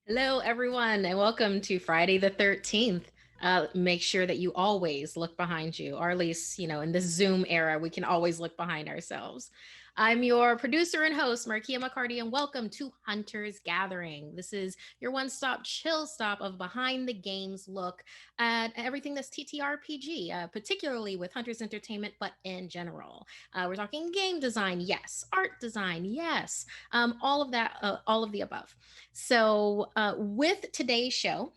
Hello, everyone, and welcome to Friday the 13th. Make sure that you always look behind you, or at least, in this Zoom era, we can always look behind ourselves. I'm your producer and host, Markia McCarty, and welcome to Hunter's Gathering. This is your one-stop chill stop of behind the games look at everything that's TTRPG, particularly with Hunter's Entertainment, but in general. We're talking game design, yes. Art design, yes. All of that, all of the above. So, with today's show,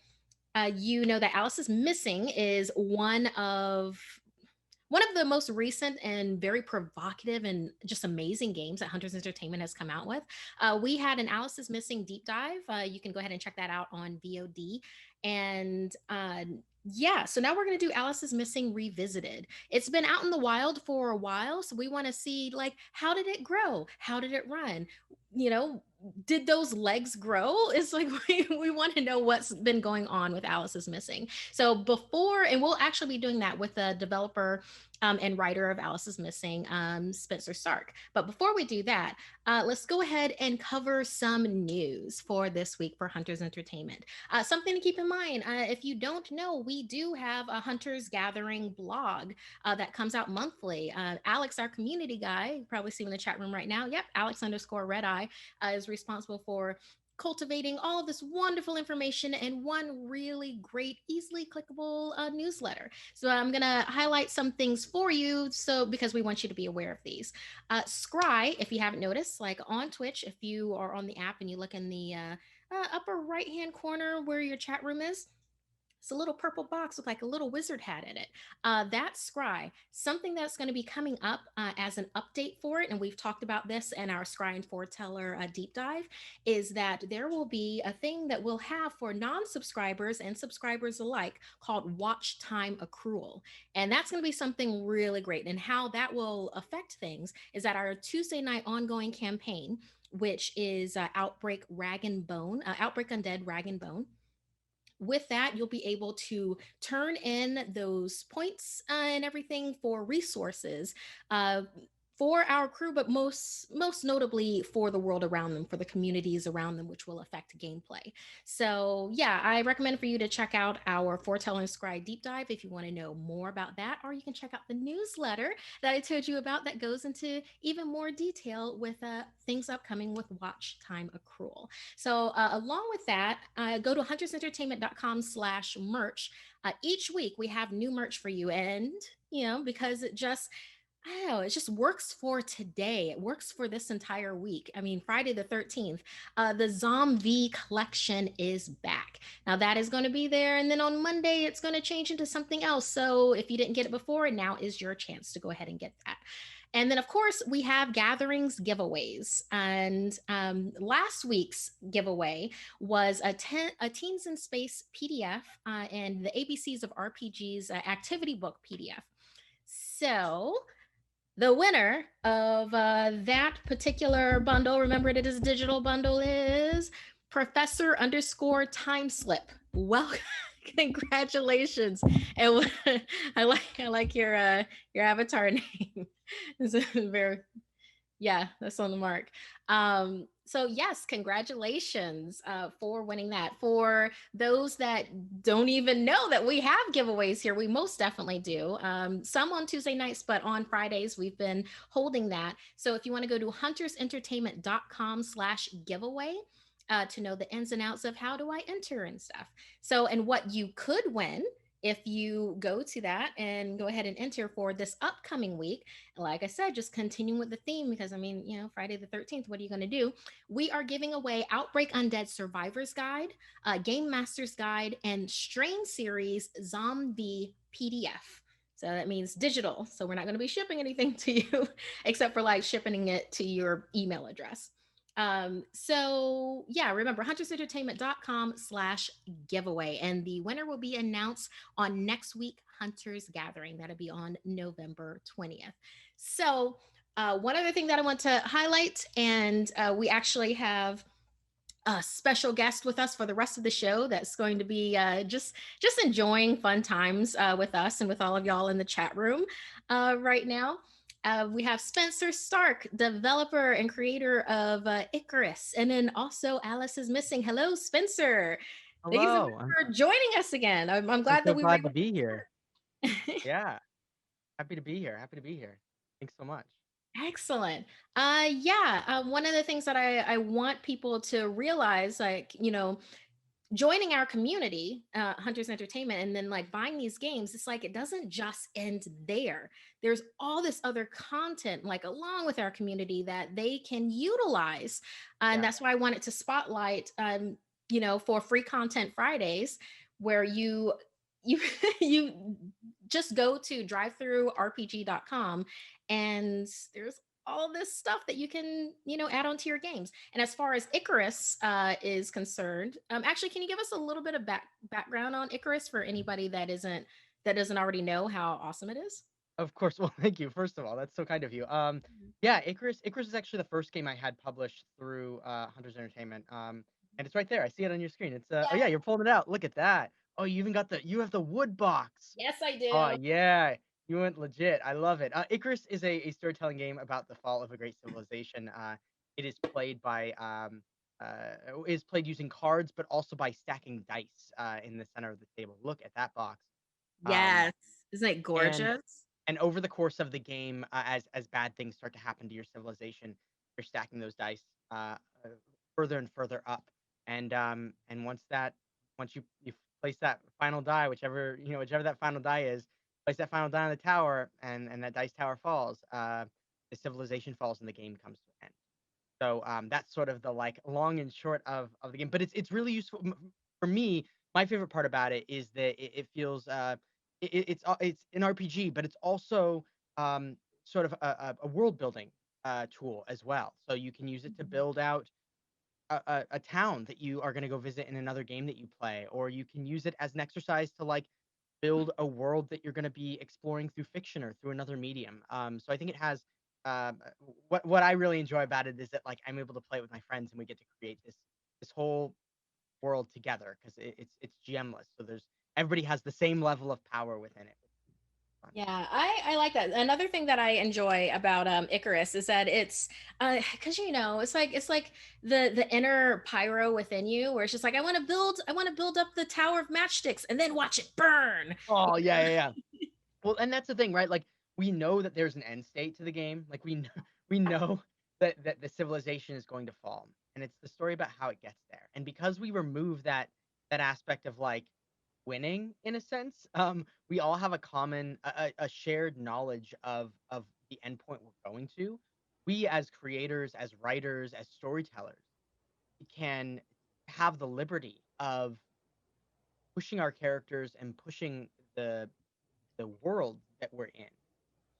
you know that Alice is Missing is one of the most recent and very provocative and just amazing games that Hunters Entertainment has come out with. We had an Alice is Missing deep dive. You can go ahead and check that out on VOD. And yeah, so now we're going to do Alice is Missing Revisited. It's been out in the wild for a while, so we want to see, like, how did it grow? How did it run? You know, did those legs grow? It's like we want to know what's been going on with Alice is Missing. So before, and we'll actually be doing that with the developer and writer of Alice is Missing, Spencer Stark. But before we do that, let's go ahead and cover some news for this week for Hunters Entertainment. Something to keep in mind, if you don't know, we do have a Hunters Gathering blog that comes out monthly. Alex, our community guy, you probably see him in the chat room right now. Yep, Alex_Red is responsible for cultivating all of this wonderful information in one really great, easily clickable newsletter. So I'm gonna highlight some things for you, so because we want you to be aware of these. Scry, if you haven't noticed, like on Twitch, if you are on the app and you look in the upper right hand corner where your chat room is, it's a little purple box with like a little wizard hat in it. That's Scry. Something that's going to be coming up as an update for it, and we've talked about this in our Scry and Foreteller deep dive, is that there will be a thing that we'll have for non-subscribers and subscribers alike called Watch Time Accrual. And that's going to be something really great. And how that will affect things is that our Tuesday night ongoing campaign, which is Outbreak Rag and Bone, Outbreak Undead Rag and Bone, with that, you'll be able to turn in those points and everything for resources for our crew, but most notably for the world around them, for the communities around them, which will affect gameplay. So yeah, I recommend for you to check out our Foretell and Scry deep dive if you want to know more about that, or you can check out the newsletter that I told you about that goes into even more detail with things upcoming with Watch Time Accrual. So along with that, go to huntersentertainment.com/merch. Each week we have new merch for you, and because I don't know, it just works for today. It works for this entire week. I mean, Friday the 13th, the Zombie collection is back. Now that is going to be there. And then on Monday, it's going to change into something else. So if you didn't get it before, now is your chance to go ahead and get that. And then, of course, we have gatherings giveaways. And last week's giveaway was a Teens in Space PDF and the ABCs of RPGs activity book PDF. So the winner of that particular bundle, remember it is a digital bundle, is Professor_Timeslip. Well, congratulations! And I like your avatar name. It's a very, yeah, that's on the mark. So yes, congratulations for winning that. For those that don't even know that we have giveaways here, we most definitely do. Some on Tuesday nights, but on Fridays we've been holding that. So if you want to go to huntersentertainment.com/giveaway to know the ins and outs of how do I enter and stuff. So, and what you could win if you go to that and go ahead and enter for this upcoming week, like I said, just continuing with the theme, because I mean, Friday the 13th, what are you going to do? We are giving away Outbreak Undead Survivors Guide, Game Master's Guide, and Strain Series Zombie PDF. So that means digital. So we're not going to be shipping anything to you except for like shipping it to your email address. So yeah, remember huntersentertainment.com/giveaway. And the winner will be announced on next week Hunters Gathering. That'll be on November 20th. So one other thing that I want to highlight, and we actually have a special guest with us for the rest of the show that's going to be just enjoying fun times with us and with all of y'all in the chat room right now. We have Spencer Stark, developer and creator of Icarus, and then also Alice is missing. Hello, Spencer. Thank you so Hello. much for joining us again. I'm I'm glad that so we were glad to able be here. to. Yeah. Happy to be here. Happy to be here. Thanks so much. Excellent. Yeah. One of the things that I want people to realize, like, joining our community, Hunters Entertainment, and then like buying these games, it's like it doesn't just end there. There's all this other content, like along with our community, that they can utilize. And Yeah. that's why I wanted to spotlight, for Free Content Fridays, where you you just go to drivethrurpg.com, and there's all this stuff that you can add onto your games. And as far as Icarus is concerned, actually, can you give us a little bit of background on Icarus for anybody that doesn't already know how awesome it is? Of course. Well, thank you. First of all, that's so kind of you. Mhm. Yeah, Icarus is actually the first game I had published through Hunters Entertainment. And it's right there. I see it on your screen. It's oh Yeah. yeah, you're pulling it out. Look at that. Oh, you even got you have the wood box. Yes, I Oh do. yeah, you went legit. I love it. Icarus is a storytelling game about the fall of a great civilization. It is played by is played using cards, but also by stacking dice in the center of the table. Look at that box. Um, Yes. Isn't it and gorgeous? and over the course of the game, as bad things start to happen to your civilization, you're stacking those dice uh, further and further up. And once you place that final die, whichever that final die is, place that final die on the tower, and that dice tower falls. The civilization falls, and the game comes to an end. So that's sort of the like long and short of the game. But it's really useful for me. My favorite part about it is that it feels it's an RPG, but it's also sort of a world building tool as well. So you can use it to Mhm. build out a town that you are going to go visit in another game that you play, or you can use it as an exercise to like build a world that you're going to be exploring through fiction or through another medium. So I think it has what I really enjoy about it is that like I'm able to play it with my friends and we get to create this whole world together because it's GMless. So there's everybody has the same level of power within it. Fun. Yeah, I like that. Another thing that I enjoy about Icarus is that it's because it's like the inner pyro within you, where it's just like I want to build up the tower of matchsticks and then watch it burn. Oh yeah, yeah, yeah. Well, and that's the thing, right? Like we know that there's an end state to the game. Like we know, we know that the civilization is going to fall, and it's the story about how it gets there. And because we remove that aspect of like winning in a sense, we all have a common a shared knowledge of the endpoint we're going to. We as creators, as writers, as storytellers, we can have the liberty of pushing our characters and pushing the world that we're in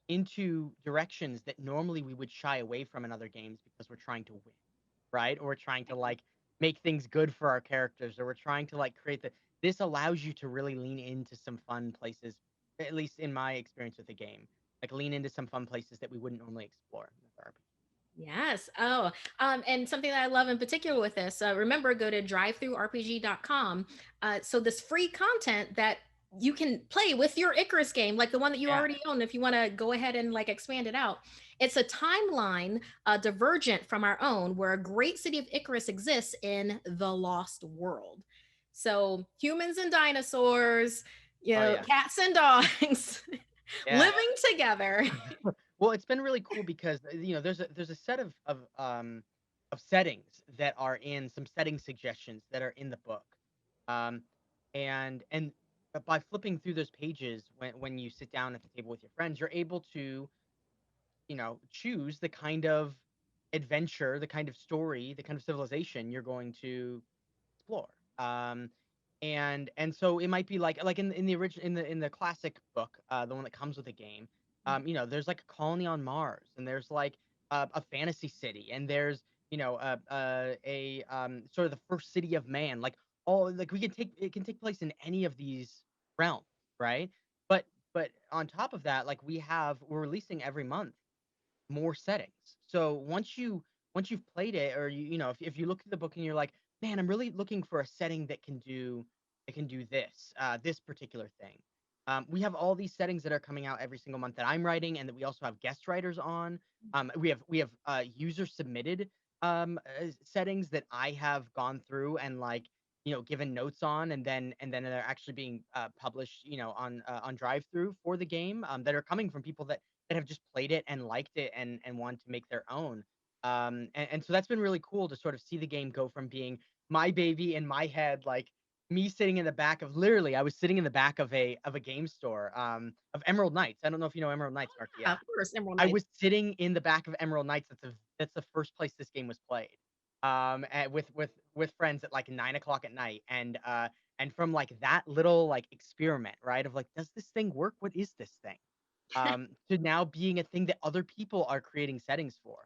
into directions that normally we would shy away from in other games because we're trying to win, right? Or we're trying to like make things good for our characters, or we're trying to like create the. This allows you to really lean into some fun places, at least in my experience with the game. Like lean into some fun places that we wouldn't normally explore with RPG. Yes. Oh, and something that I love in particular with this, remember, go to drivethrurpg.com. So this free content that you can play with your Icarus game, like the one that you Yeah. already own, if you want to go ahead and like expand it out. It's a timeline divergent from our own, where a great city of Icarus exists in the lost world. So humans and dinosaurs, Oh yeah. cats and dogs Yeah. living together. Well, it's been really cool because there's a set of settings that are in some setting suggestions that are in the book, um, and by flipping through those pages when you sit down at the table with your friends, you're able to, choose the kind of adventure, the kind of story, the kind of civilization you're going to explore. Um, and so it might be like in the original in the classic book, the one that comes with the game. There's like a colony on Mars, and there's like a fantasy city, and there's sort of the first city of man. Like all like we can take it can take place in any of these realms, right? But but on top of that, like we're releasing every month more settings. So once you've played it, or if you look at the book and you're like, man, I'm really looking for a setting that can do this particular thing. We have all these settings that are coming out every single month that I'm writing, and that we also have guest writers on. We have user submitted settings that I have gone through and given notes on, and then they're actually being published on drive through for the game, that are coming from people that have just played it and liked it and wanted to make their own. And so that's been really cool to sort of see the game go from being my baby in my head, like me sitting in the back of literally, I was sitting in the back of a game store, of Emerald Knights. I don't know if you know Emerald Knights, Mark. Yeah, Yeah. of course, Emerald I Knight. was sitting in the back of Emerald Knights. That's the first place this game was played. With friends at like 9 o'clock at night, and from like that little like experiment, right? Of like, does this thing work? What is this thing? To now being a thing that other people are creating settings for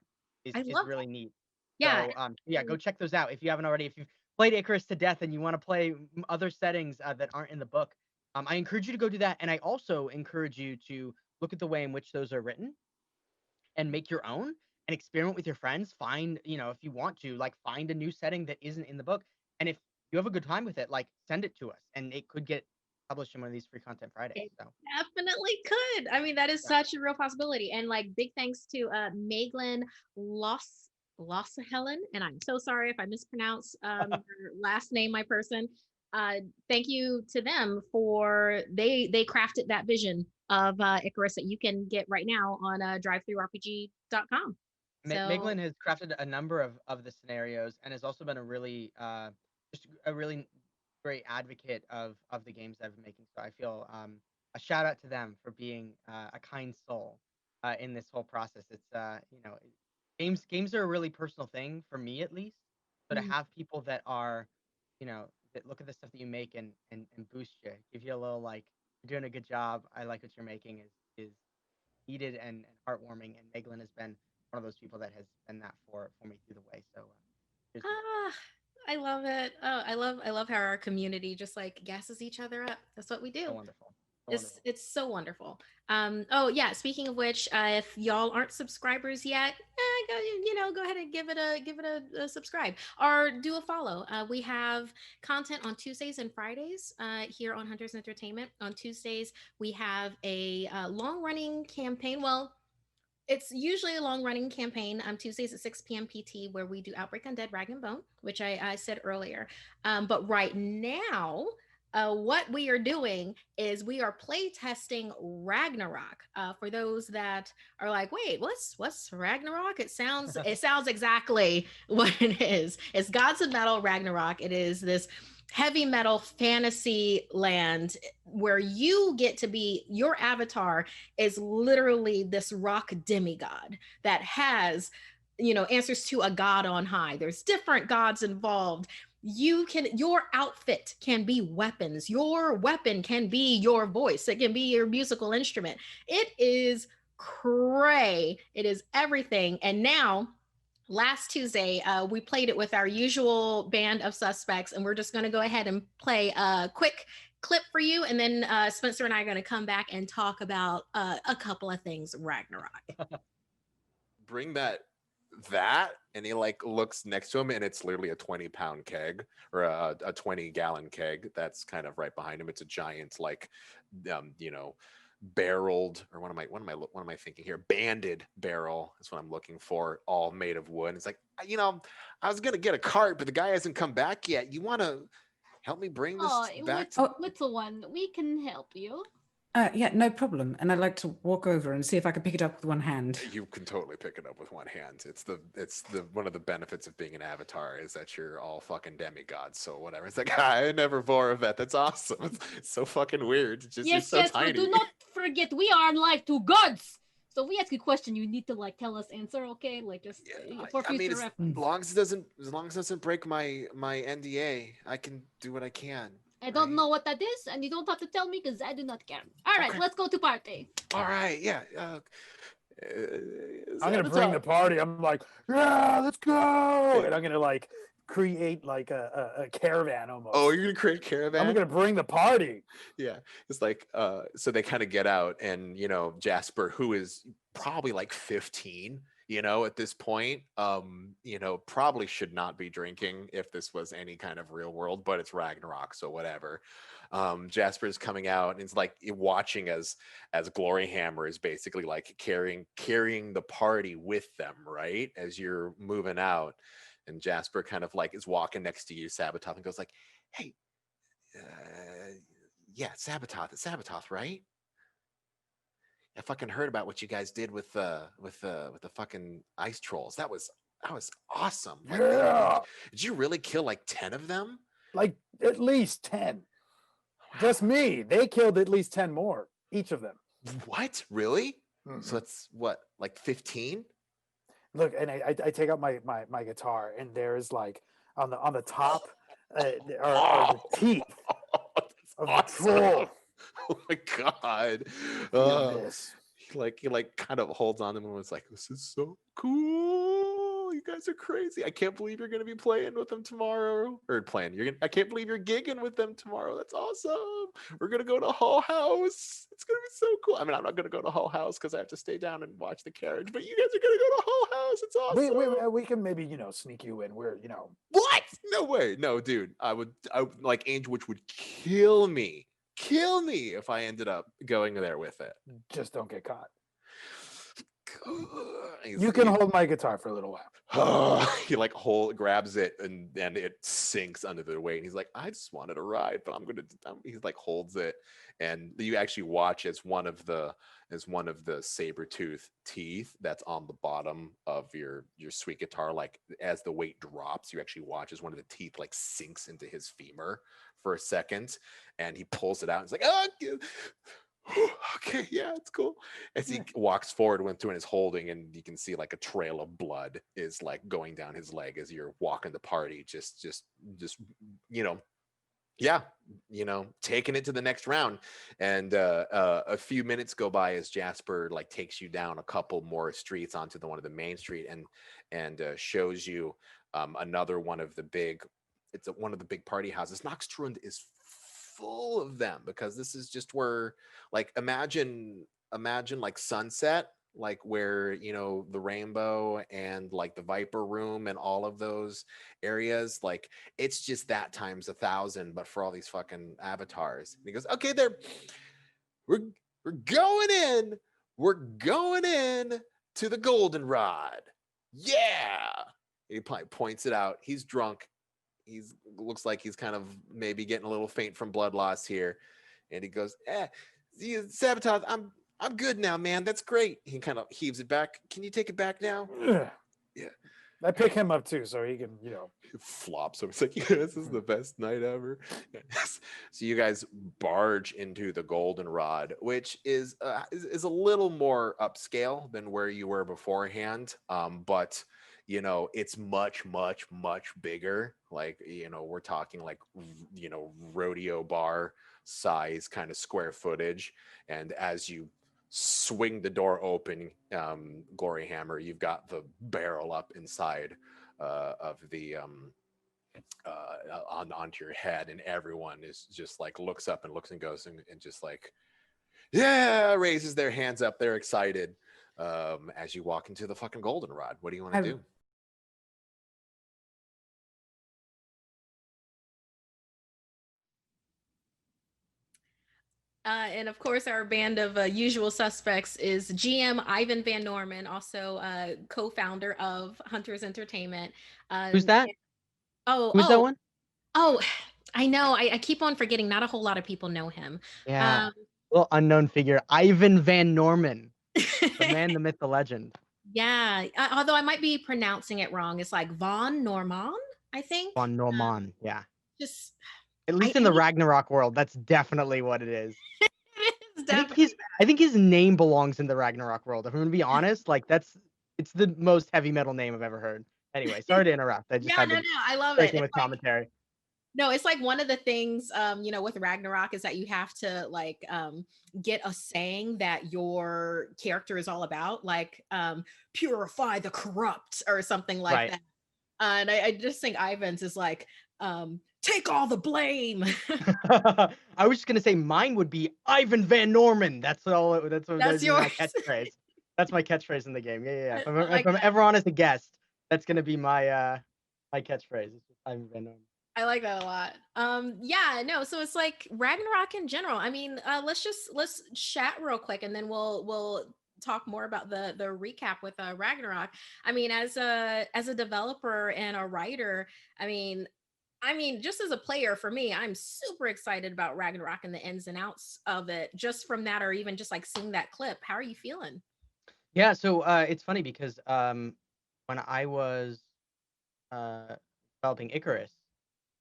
I is love really that. neat. Yeah. So yeah, go check those out if you haven't already. If you've played Icarus to death and you want to play other settings that aren't in the book, I encourage you to go do that. And I also encourage you to look at the way in which those are written and make your own and experiment with your friends. Find, if you want to, like find a new setting that isn't in the book. And if you have a good time with it, like send it to us and it could get published in one of these free content Fridays. It So definitely could. I mean, that is yeah. such a real possibility. And like big thanks to Meglin Loss Helen. And I'm so sorry if I mispronounce your last name, my person. Uh, Thank you to them for they crafted that vision of Icarus that you can get right now on drivethrurpg.com. So Meglin has crafted a number of the scenarios and has also been a really just a really great advocate of the games that I've been making. So I feel a shout out to them for being a kind soul in this whole process. It's games are a really personal thing for me at least. So to mm, have people that are that look at the stuff that you make and boost you, give you a little like you're doing a good job. I like what you're making is needed and heartwarming. And Meglin has been one of those people that has been that for me through the way. So here's to Meglin. ah, I love it. Oh, I love how our community just like gasses each other up. That's what we So do. wonderful. So wonderful. It's so wonderful. Oh yeah, speaking of which, if y'all aren't subscribers yet, go ahead and give it a subscribe or do a follow. We have content on Tuesdays and Fridays here on Hunters Entertainment. On Tuesdays, we have a long running campaign. Well, it's usually a long running campaign. Tuesdays at 6 p.m. PT, where we do Outbreak Undead Rag and Bone, which I said earlier. But right now, what we are doing is we are play testing Ragnarok. For those that are like, wait, what's Ragnarok? It sounds exactly what it is. It's Gods of Metal Ragnarok. It is this heavy metal fantasy land where you get to be your avatar is literally this rock demigod that has answers to a god on high. There's different gods involved. Your outfit can be weapons, your weapon can be your voice, it can be your musical instrument. It is cray, it is everything. And now last Tuesday, we played it with our usual band of suspects, and we're just going to go ahead and play a quick clip for you, and then Spencer and I are going to come back and talk about a couple of things Ragnarok. Bring that and he like looks next to him and it's literally a 20-pound keg or a 20-gallon keg that's kind of right behind him. It's a giant like you know, barreled, or what am I thinking here, banded barrel is what I'm looking for, all made of wood. It's like, I was gonna get a cart but the guy hasn't come back yet. You want to help me bring this Oh, back to little one, we can help you. Yeah, no problem. And I'd like to walk over and see if I can pick it up with one hand. You can totally pick it up with one hand. It's the one of the benefits of being an avatar is that you're all fucking demigods. So whatever. It's like I never bore a vet. That's awesome. It's so fucking weird. It's just you're Yes, so yes, but tiny. do not forget we are like two gods. So if we ask a question, you need to like tell us answer, okay? Like just for I mean, future reference. as long as it doesn't break my NDA, I can do what I can. I don't know what that is, and you don't have to tell me because I do not care. All right, Okay. let's go to party. All right, yeah. I'm gonna bring the party. I'm like, yeah, let's go, and I'm gonna like create like a caravan almost. Oh, you're gonna create a caravan? I'm gonna bring the party. Yeah, it's like so they kind of get out, and Jasper, who is probably like 15, at this point, probably should not be drinking if this was any kind of real world, but it's Ragnarok, so whatever. Jasper is coming out and it's like watching as Gloryhammer is basically like carrying the party with them, right, as you're moving out. And Jasper kind of like is walking next to you, Sabototh, and goes like, hey, yeah, Sabototh, it's Sabototh, right? I fucking heard about what you guys did with the fucking ice trolls. That was awesome. Like, Yeah. did you really kill like 10 of them? Like at least 10. Just me. They killed at least 10 more, each of them. What? Really? Mhm. So that's what, like 15? Look, and I take out my guitar, and there's like on the top are the teeth of the troll. Oh my god. He like kind of holds on to them and was like, this is so cool. You guys are crazy. I can't believe you're gonna be playing with them tomorrow. I can't believe you're gigging with them tomorrow. That's awesome. We're gonna go to Hull House. It's gonna be so cool. I mean, I'm not gonna go to Hull House because I have to stay down and watch the carriage, but you guys are gonna go to Hull House. It's awesome. We can maybe sneak you in. We're What? No way. No, dude. I would like Angel Witch would kill me if I ended up going there with it. Just don't get caught. You can hold my guitar for a little while. He like grabs it and it sinks under the weight. And he's like, I just wanted a ride, but he's like holds it, and you actually watch as one of the saber-tooth teeth that's on the bottom of your sweet guitar, like as the weight drops, you actually watch as one of the teeth like sinks into his femur for a second, and he pulls it out and he's like, oh, okay, yeah, it's cool. As he walks forward, went through and is holding, and you can see like a trail of blood is like going down his leg as you're walking the party, just taking it to the next round. And a few minutes go by as Jasper like takes you down a couple more streets onto one of the main street and shows you another one of the big party houses. Noxtrund is full of them because this is just where, like, imagine like Sunset, like where the Rainbow and like the Viper Room and all of those areas, like it's just that times 1,000, but for all these fucking avatars. And he goes, okay, we're going in to the Goldenrod. Yeah. He points it out. He's drunk. Looks like he's kind of maybe getting a little faint from blood loss here. And he goes, Sabotage, I'm good now, man. That's great. He kind of heaves it back. Can you take it back now? Yeah. I pick him up too, so he can, He flops him. It's like, yeah, this is the best night ever. So you guys barge into the Goldenrod, which is a little more upscale than where you were beforehand. But it's much, much, much bigger. Like, we're talking like, rodeo bar size kind of square footage. And as you swing the door open, Gloryhammer, you've got the barrel up inside of the onto your head, and everyone is just like looks up and looks and goes and just like, yeah, raises their hands up. They're excited as you walk into the fucking Goldenrod. What do you want to do? And of course, our band of usual suspects is GM Ivan Van Norman, also co-founder of Hunters Entertainment. Who's that? Who's that one? Oh, I know. I keep on forgetting. Not a whole lot of people know him. Yeah. Little unknown figure, Ivan Van Norman, the man, the myth, the legend. Yeah, although I might be pronouncing it wrong. It's like Von Norman, I think. Von Norman, yeah. Just At least in the Ragnarok world, that's definitely what it is. it's I think definitely I think his name belongs in the Ragnarok world. If I'm gonna be honest, like it's the most heavy metal name I've ever heard. Anyway, sorry to interrupt. I just yeah, had no, to no, I love break it. in It's with commentary. no, it's like one of the things, with Ragnarok is that you have to like get a saying that your character is all about, like purify the corrupt or something like Right. that. And I just think Ivan's is like, take all the blame. I was just gonna say mine would be Ivan Van Norman. That's all. That's That's my yours. catchphrase. That's my catchphrase in the game. Yeah. If Oh my I'm God. ever on as a guest, that's gonna be my my catchphrase. It's just Ivan Van Norman. I like that a lot. Yeah, no, so it's like Ragnarok in general. I mean, let's chat real quick and then we'll talk more about the recap with Ragnarok. I mean, as a developer and a writer, I mean, just as a player for me, I'm super excited about Ragnarok and the ins and outs of it, just from that, or even just like seeing that clip. How are you feeling? Yeah. So it's funny because when I was developing Icarus,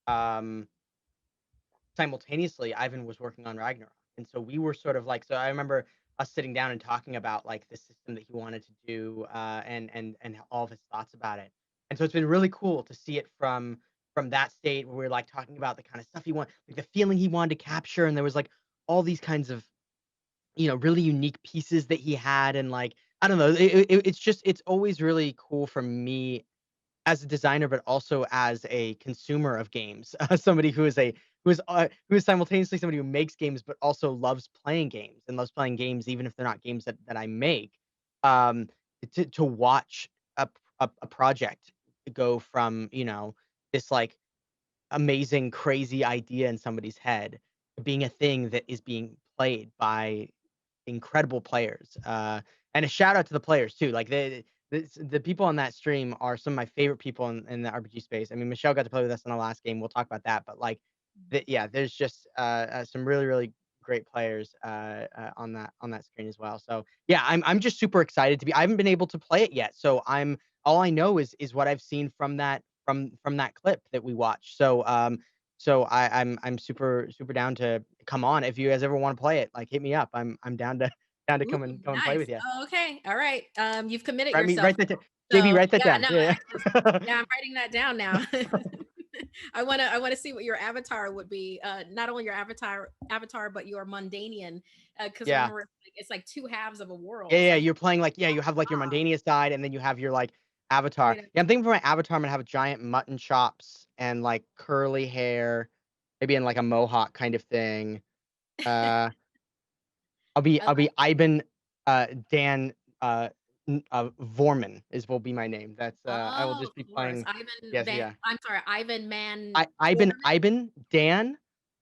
um, simultaneously Ivan was working on Ragnarok. And so we were sort of like, so I remember us sitting down and talking about like the system that he wanted to do, and all of his thoughts about it. And so it's been really cool to see it from that state where we're like talking about the kind of stuff he wanted, like the feeling he wanted to capture, and there was like all these kinds of really unique pieces that he had, and like I don't know, it's just it's always really cool for me as a designer, but also as a consumer of games, somebody who is simultaneously somebody who makes games, but also loves playing games and loves playing games, even if they're not games that I make. Um, to watch a project go from this like amazing, crazy idea in somebody's head to being a thing that is being played by incredible players. And a shout out to the players too. Like the people on that stream are some of my favorite people in the RPG space. I mean, Michelle got to play with us in the last game. We'll talk about that. But like, yeah, there's just some really really great players on that screen as well. So yeah, I'm just super excited to be. I haven't been able to play it yet, so all I know is what I've seen from that clip that we watched. So I'm super down to come on. If you guys ever want to play it, like hit me up. I'm down to Ooh, come and play nice. with you. Oh, okay. All right. You've committed Write me yourself. write that JB, So write that yeah, down. no, Yeah. yeah, I'm writing that down now. I wanna see what your avatar would be. Not only your avatar, but your Mundanian. Because Yeah. remember, it's like two halves of a world. Yeah, It's yeah. like, You're playing like you have like your ah, Mundania side, and then you have your like avatar. right. Yeah, I'm thinking for my avatar, I'm gonna have giant mutton chops and like curly hair, maybe in like a mohawk kind of thing. Uh, I I'll be like Ivan Dan Vorman will be my name. That's I will oh, just be of course. playing. Yes, yeah. I'm sorry, Ivan Man Ivan Dan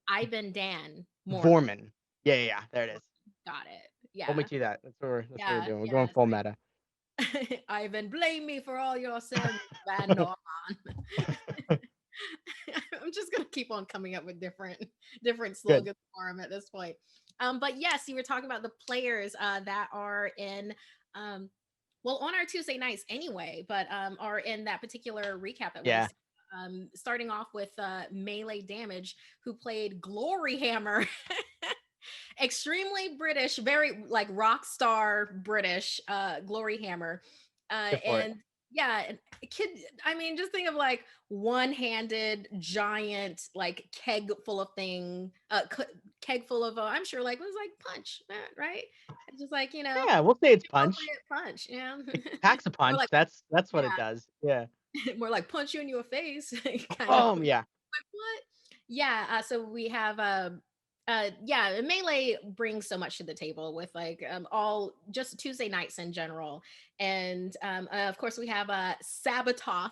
Ivan Dan Mormon. Vorman. Yeah. There it is. Got it. Hold me Yeah. to that. That's what we're Yeah. doing. We're Yeah. going full meta. Ivan, blame me for all your sins, Van Norman. I'm just gonna keep on coming up with different Good. slogans for him at this point. But yes, you were talking about the players that are in well on our Tuesday nights anyway, but are in that particular recap that we Yeah. starting off with Melee Damage, who played Glory Hammer. Extremely British, very like rock star British, Glory Hammer. Good for it. And yeah, and kid, I mean, just think of like one-handed giant like keg full of keg full of I'm sure like it was like punch, right? It's just like Yeah, we'll say it's punch. appropriate punch, It packs a or punch. like That's what it does. Yeah. more like punch you in your face, kind of. Boom. Yeah. Like, what? Yeah, so we have yeah, Melee brings so much to the table with like all just Tuesday nights in general. And of course we have Sabatoth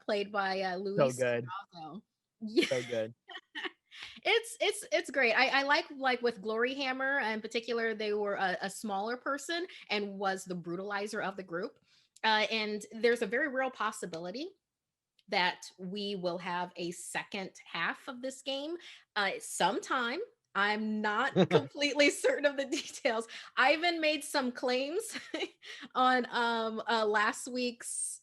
played by So Luis good. Carrasco. Yeah. So good. It's great. I like with Glory Hammer in particular, they were a smaller person and was the brutalizer of the group. And there's a very real possibility that we will have a second half of this game sometime I'm not completely certain of the details. Ivan made some claims on last week's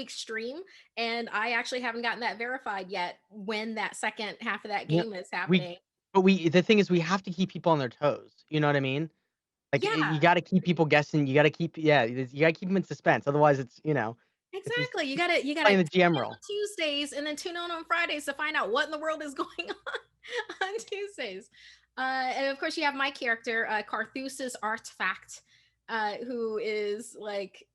stream, and I actually haven't gotten that verified yet when that second half of that You know, game is we happening. but the thing is we have to keep people on their toes. You know what I mean? Like you Yeah, got to keep people guessing. You got to keep you got to keep them in suspense. Otherwise, it's just exactly. You gotta playing the tune GM in on role. Tuesdays and then tune on Fridays to find out what in the world is going on Tuesdays. And of course, you have my character, Carthusis Artifact, who is like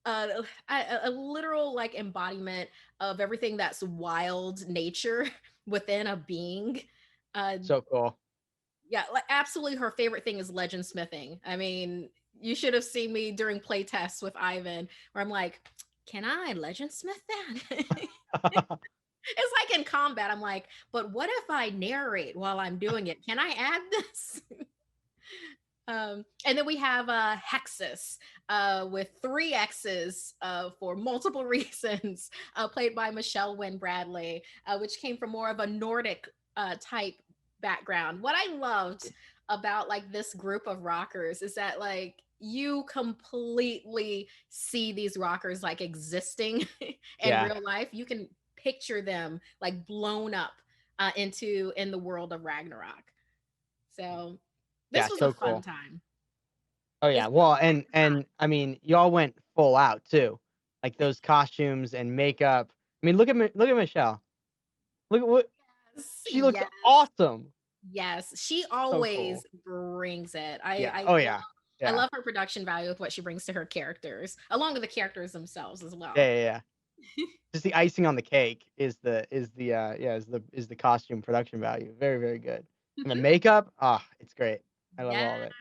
a literal like embodiment of everything that's wild nature within a being. Uh, So cool. yeah, like absolutely her favorite thing is legend smithing. I mean, you should have seen me during play tests with Ivan where I'm like, can I legend smith that? It's like in combat, I'm like, but what if I narrate while I'm doing it? Can I add this? And then we have Hexus with 3 X's for multiple reasons, played by Michelle Wynn Bradley, which came from more of a Nordic type background. What I loved about like this group of rockers is that like you completely see these rockers like existing in Yeah. real life. You can picture them like blown up in the world of Ragnarok. So Yeah. this was a So fun cool. time. Oh This yeah. Well, and I mean, y'all went full out too, like those costumes and makeup. I mean, look at Michelle. Look at what she looks yes, awesome. yes. She So always cool. brings it. Yeah. Oh yeah. I Yeah. love her production value with what she brings to her characters, along with the characters themselves as Yeah. well. Yeah. Yeah. Just the icing on the cake is the costume production value. Very, very good. And the makeup, it's great. I love all of Yes. it.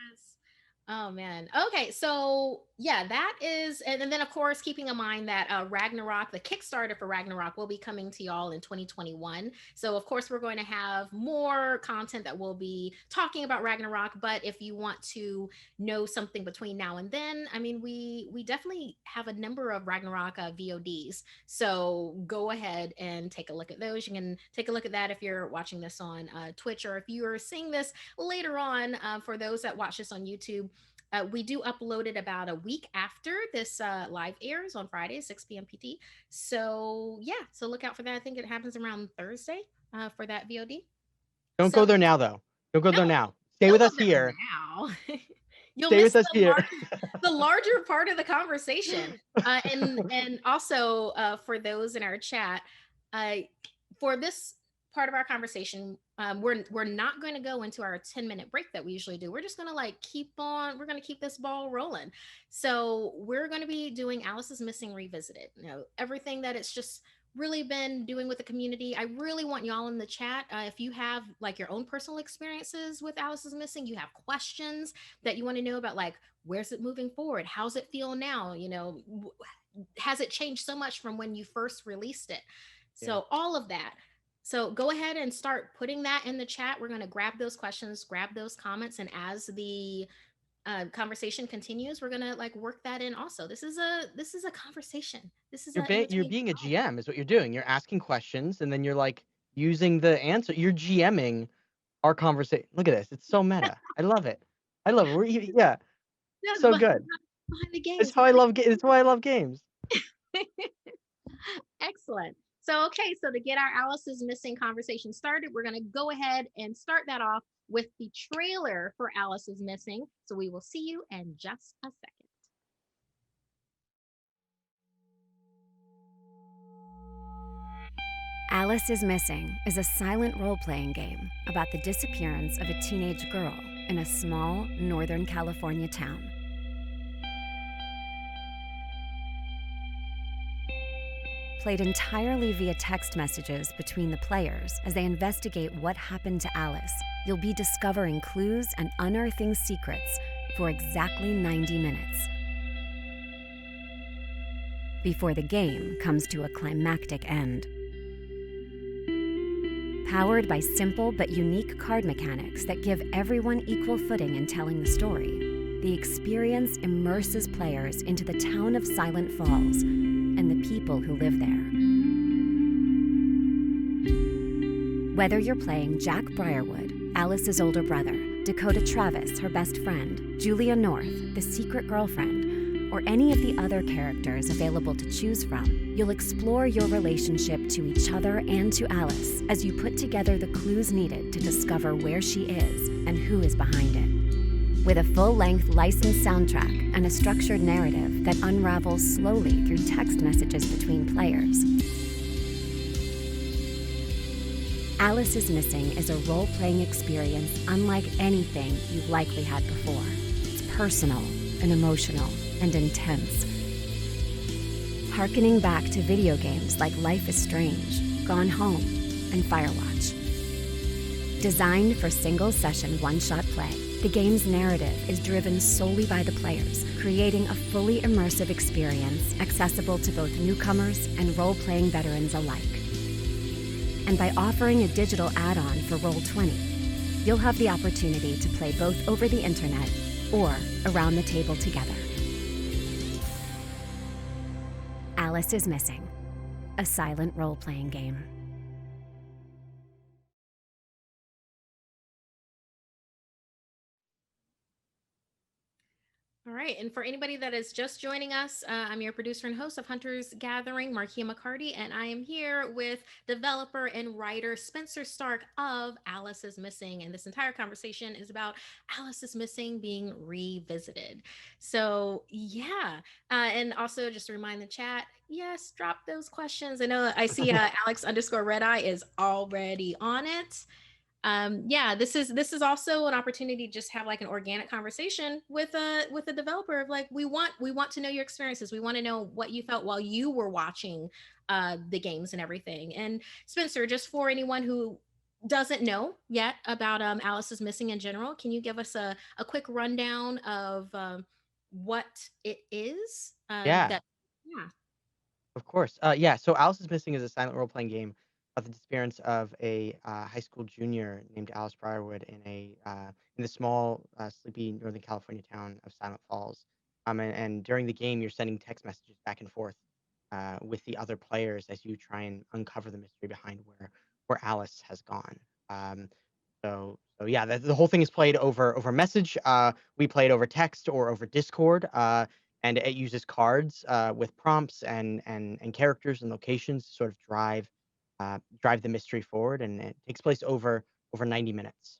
Oh man. Okay, so yeah, that is, and then of course, keeping in mind that Ragnarok, the Kickstarter for Ragnarok, will be coming to y'all in 2021. So of course, we're going to have more content that will be talking about Ragnarok. But if you want to know something between now and then, I mean, we definitely have a number of Ragnarok VODs. So go ahead and take a look at those. You can take a look at that if you're watching this on Twitch, or if you are seeing this later on, for those that watch this on YouTube. We do upload it about a week after this live airs on Friday, 6 p.m. PT. So yeah, so look out for that. I think it happens around Thursday for that VOD. Don't So go there now, though. Don't go no, there now. Stay don't with go us there here. now. You'll Stay miss with us here. the larger part of the conversation. And also for those in our chat, for this part of our conversation, we're not going to go into our 10-minute break that we usually do. We're just going to like we're going to keep this ball rolling. So we're going to be doing Alice's Missing Revisited. You know, everything that it's just really been doing with the community. I really want y'all in the chat. If you have like your own personal experiences with Alice's Missing, you have questions that you want to know about, like, where's it moving forward? How's it feel now? You know, has it changed so much from when you first released it? So Yeah. all of that. So go ahead and start putting that in the chat. We're going to grab those questions, grab those comments, and as the conversation continues, we're gonna like work that in. Also, this is a conversation. This is You're a in you're between. being a GM is what you're doing. You're asking questions and then you're like using the answer. You're GMing our conversation. Look at this. It's so meta. I love it. I love it. Yeah. Yeah, So good. behind the games. It's how I love it's why I love games. Excellent. So, okay, so to get our Alice's Missing conversation started, we're going to go ahead and start that off with the trailer for Alice's Missing. So we will see you in just a second. Alice is Missing is a silent role-playing game about the disappearance of a teenage girl in a small Northern California town. Played entirely via text messages between the players as they investigate what happened to Alice, you'll be discovering clues and unearthing secrets for exactly 90 minutes. Before the game comes to a climactic end. Powered by simple but unique card mechanics that give everyone equal footing in telling the story, the experience immerses players into the town of Silent Falls and the people who live there. Whether you're playing Jack Briarwood, Alice's older brother, Dakota Travis, her best friend, Julia North, the secret girlfriend, or any of the other characters available to choose from, you'll explore your relationship to each other and to Alice as you put together the clues needed to discover where she is and who is behind it. With a full-length licensed soundtrack and a structured narrative that unravels slowly through text messages between players, Alice is Missing is a role-playing experience unlike anything you've likely had before. It's personal and emotional and intense. Harkening back to video games like Life is Strange, Gone Home, and Firewatch. Designed for single-session one-shot play, the game's narrative is driven solely by the players, creating a fully immersive experience accessible to both newcomers and role-playing veterans alike. And by offering a digital add-on for Roll20, you'll have the opportunity to play both over the internet or around the table together. Alice is Missing, a silent role-playing game. All right. And for anybody that is just joining us, I'm your producer and host of Hunters Gathering, Markia McCarty, and I am here with developer and writer Spencer Stark of Alice is Missing. And this entire conversation is about Alice is Missing being revisited. So, yeah. And also just to remind the chat, yes, drop those questions. I know I see Alex _ Red Eye is already on it. Yeah, this is also an opportunity to just have like an organic conversation with a developer of like we want to know your experiences. We want to know what you felt while you were watching the games and everything. And Spencer, just for anyone who doesn't know yet about Alice is Missing in general, can you give us a quick rundown of what it is? Yeah, That yeah. of course. Yeah. So Alice is Missing is a silent role playing game about the disappearance of a high school junior named Alice Briarwood in the small, sleepy Northern California town of Silent Falls. And during the game, you're sending text messages back and forth with the other players as you try and uncover the mystery behind where Alice has gone. Um, so yeah, the whole thing is played over message. We play it over text or over Discord. And it uses cards with prompts and characters and locations to sort of drive the mystery forward, and it takes place over 90 minutes.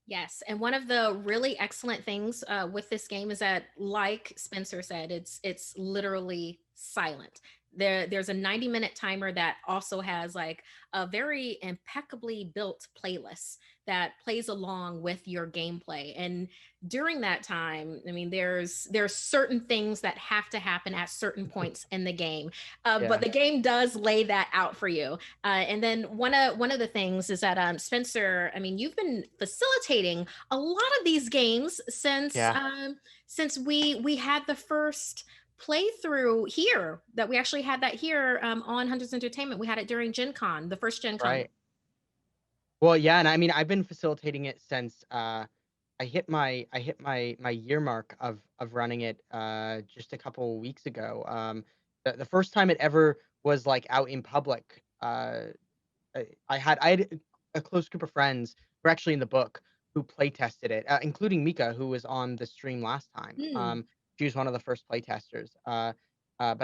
Yes, and one of the really excellent things with this game is that, like Spencer said, it's literally silent. There's a 90-minute timer that also has like a very impeccably built playlist that plays along with your gameplay. And during that time, I mean, there's certain things that have to happen at certain points in the game, but Yeah, the game does lay that out for you. And then one of the things is that Spencer, I mean, you've been facilitating a lot of these games yeah, since we had the first playthrough here that we actually had that here on Hunters Entertainment. We had it during Gen Con, the first Gen Con. right. Well, yeah, and I mean, I've been facilitating it since I hit my year mark of running it just a couple weeks ago. The first time it ever was like out in public. I had a close group of friends who are actually in the book who play tested it, including Mika, who was on the stream last time. Hmm. She was one of the first play testers. But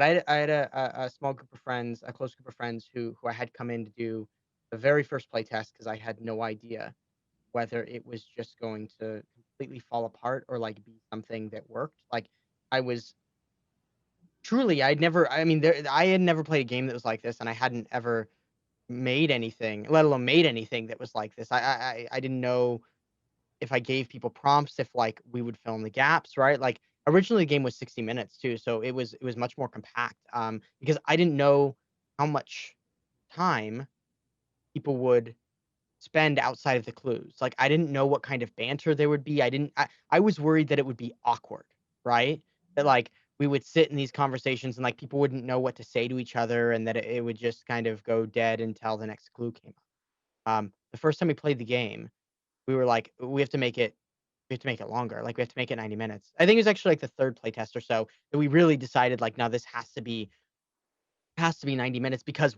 I had a small group of friends, a close group of friends who I had come in to do the very first play test because I had no idea whether it was just going to completely fall apart or like be something that worked. Like I was truly, I'd never. I mean, I had never played a game that was like this, and I hadn't ever made anything, let alone made anything that was like this. I didn't know if I gave people prompts, if like we would fill in the gaps, right? Like originally the game was 60 minutes too, so it was much more compact. Because I didn't know how much time people would spend outside of the clues. Like I didn't know what kind of banter there would be. I was worried that it would be awkward, right? That like we would sit in these conversations and like people wouldn't know what to say to each other and that it would just kind of go dead until the next clue came up. The first time we played the game, we were like, we have to make it longer. Like we have to make it 90 minutes. I think it was actually like the third playtest or so that we really decided like, now this has to be 90 minutes because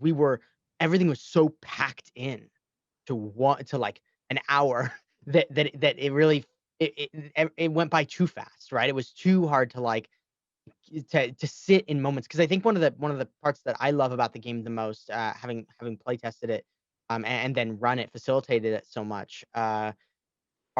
everything was so packed in to like an hour that it really it went by too fast, right? It was too hard to like to sit in moments, because I think one of the parts that I love about the game the most, having play tested it, and then run it, facilitated it so much, are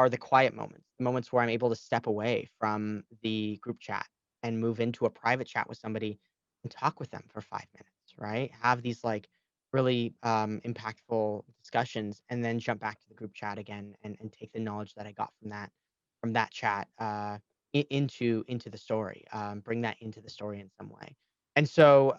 the quiet moments, the moments where I'm able to step away from the group chat and move into a private chat with somebody and talk with them for 5 minutes, right? Have these like really impactful discussions, and then jump back to the group chat again, and take the knowledge that I got from that chat, into the story, bring that into the story in some way. And so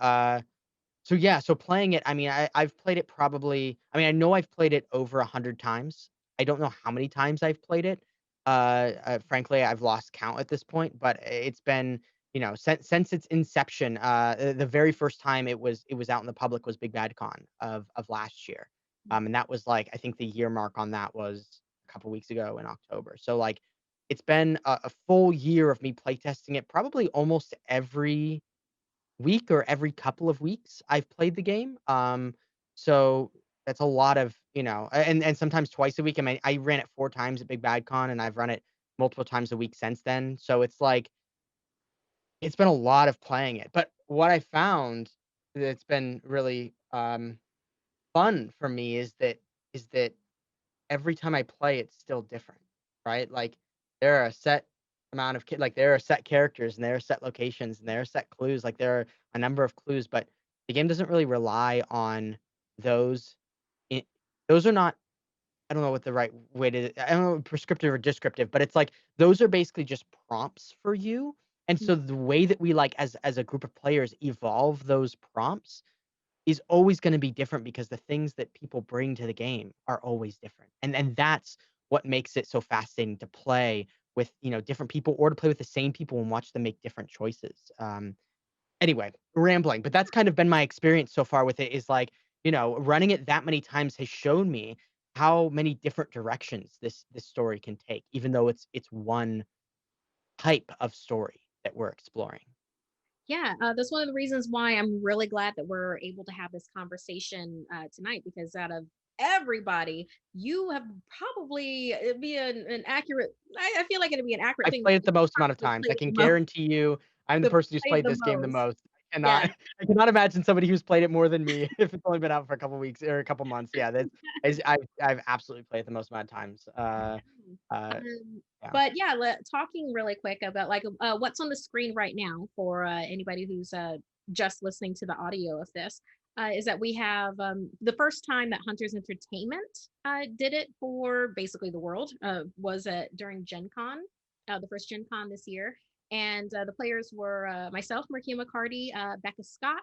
yeah, so playing it, I mean, I've played it probably, I mean, I know I've played it over 100 times. I don't know how many times I've played it. Frankly, I've lost count at this point, but it's been, since its inception, the very first time it was out in the public was Big Bad Con of last year. And that was like, I think the year mark on that was a couple weeks ago in October. So like it's been a full year of me playtesting it, probably almost every week or every couple of weeks I've played the game. So that's a lot of, and sometimes twice a week. I mean, I ran it 4 times at Big Bad Con, and I've run it multiple times a week since then. So it's like it's been a lot of playing it. But what I found that's been really fun for me is that every time I play, it's still different, right? Like there are a set amount of like there are set characters, and there are set locations, and there are set clues. Like there are a number of clues, but the game doesn't really rely on those. i- those are not. I don't know what the right way to. I don't know, prescriptive or descriptive, but it's like those are basically just prompts for you. And so the way that we like as a group of players evolve those prompts is always gonna be different, because the things that people bring to the game are always different. And that's what makes it so fascinating to play with, different people, or to play with the same people and watch them make different choices. Anyway, rambling, but that's kind of been my experience so far with it, is like, running it that many times has shown me how many different directions this story can take, even though it's one type of story that we're exploring. Yeah, that's one of the reasons why I'm really glad that we're able to have this conversation tonight, because out of everybody, you have probably, it'd be an accurate, I feel like it'd be an accurate I've thing to played it say, the most amount of probably times. I played can the most, guarantee you I'm the the person who's played played the this game the most. most. I Yeah. cannot I cannot imagine somebody who's played it more than me if it's only been out for a couple weeks or a couple months. Yeah, that's I've absolutely played it the most amount of times. Yeah. But yeah, talking really quick about like what's on the screen right now for anybody who's just listening to the audio of this, is that we have the first time that Hunters Entertainment did it for basically the world, was during Gen Con, the first Gen Con this year. And the players were myself, Markia McCarty, Becca Scott,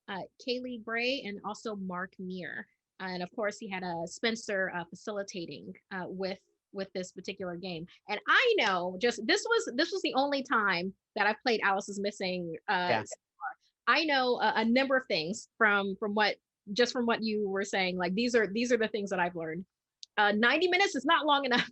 Kaylee Bray, and also Mark Meir. And of course, he had Spencer facilitating with this particular game. And I know, just this was the only time that I've played Alice is Missing. Yeah. I know a number of things from what you were saying. Like these are the things that I've learned. 90 minutes is not long enough.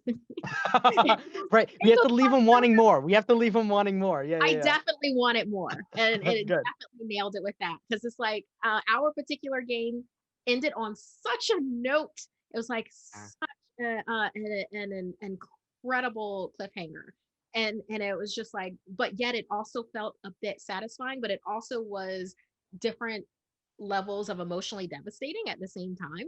Right. We have to leave them wanting more. We have to leave them wanting more. Yeah, I yeah, yeah. definitely want it more, and it Good. definitely nailed it with that, because it's like our particular game ended on such a note. It was like such an incredible cliffhanger, and it was just like, but yet it also felt a bit satisfying, but it also was different levels of emotionally devastating at the same time.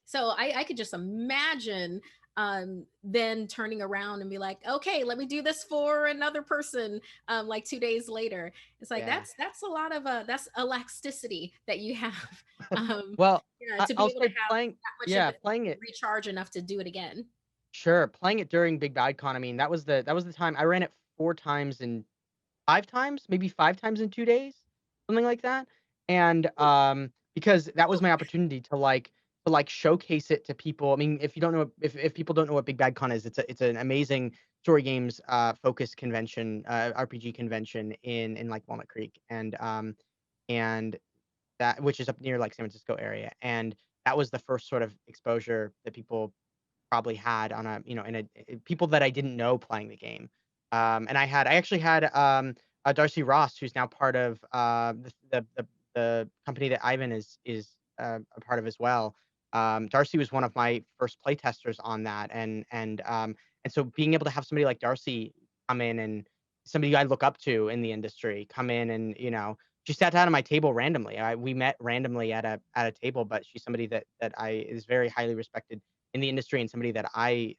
So I could just imagine then turning around and be like, okay, let me do this for another person, like 2 days later. It's like Yeah. that's a lot of that's elasticity that you have, Well, yeah, to be I'll able to say have playing that much yeah, empathy playing and it. recharge enough to do it again. Sure, playing it during Big Bad Con. I mean, that was the time I ran it 4 times in 5 times, maybe 5 times in 2 days, something like that. And because that was my opportunity to showcase it to people. I mean, if you don't know, if people don't know what Big Bad Con is, it's an amazing story games focused convention, RPG convention in like Walnut Creek, and that, which is up near like San Francisco area. And that was the first sort of exposure that people probably had on a, in people that I didn't know playing the game. And I actually had Darcy Ross, who's now part of the company that Ivan is a part of as well. Darcy was one of my first playtesters on that, and so being able to have somebody like Darcy come in, and somebody I look up to in the industry come in, and she sat down at my table randomly. We met randomly at a table, but she's somebody that I is very highly respected in the industry, and somebody that I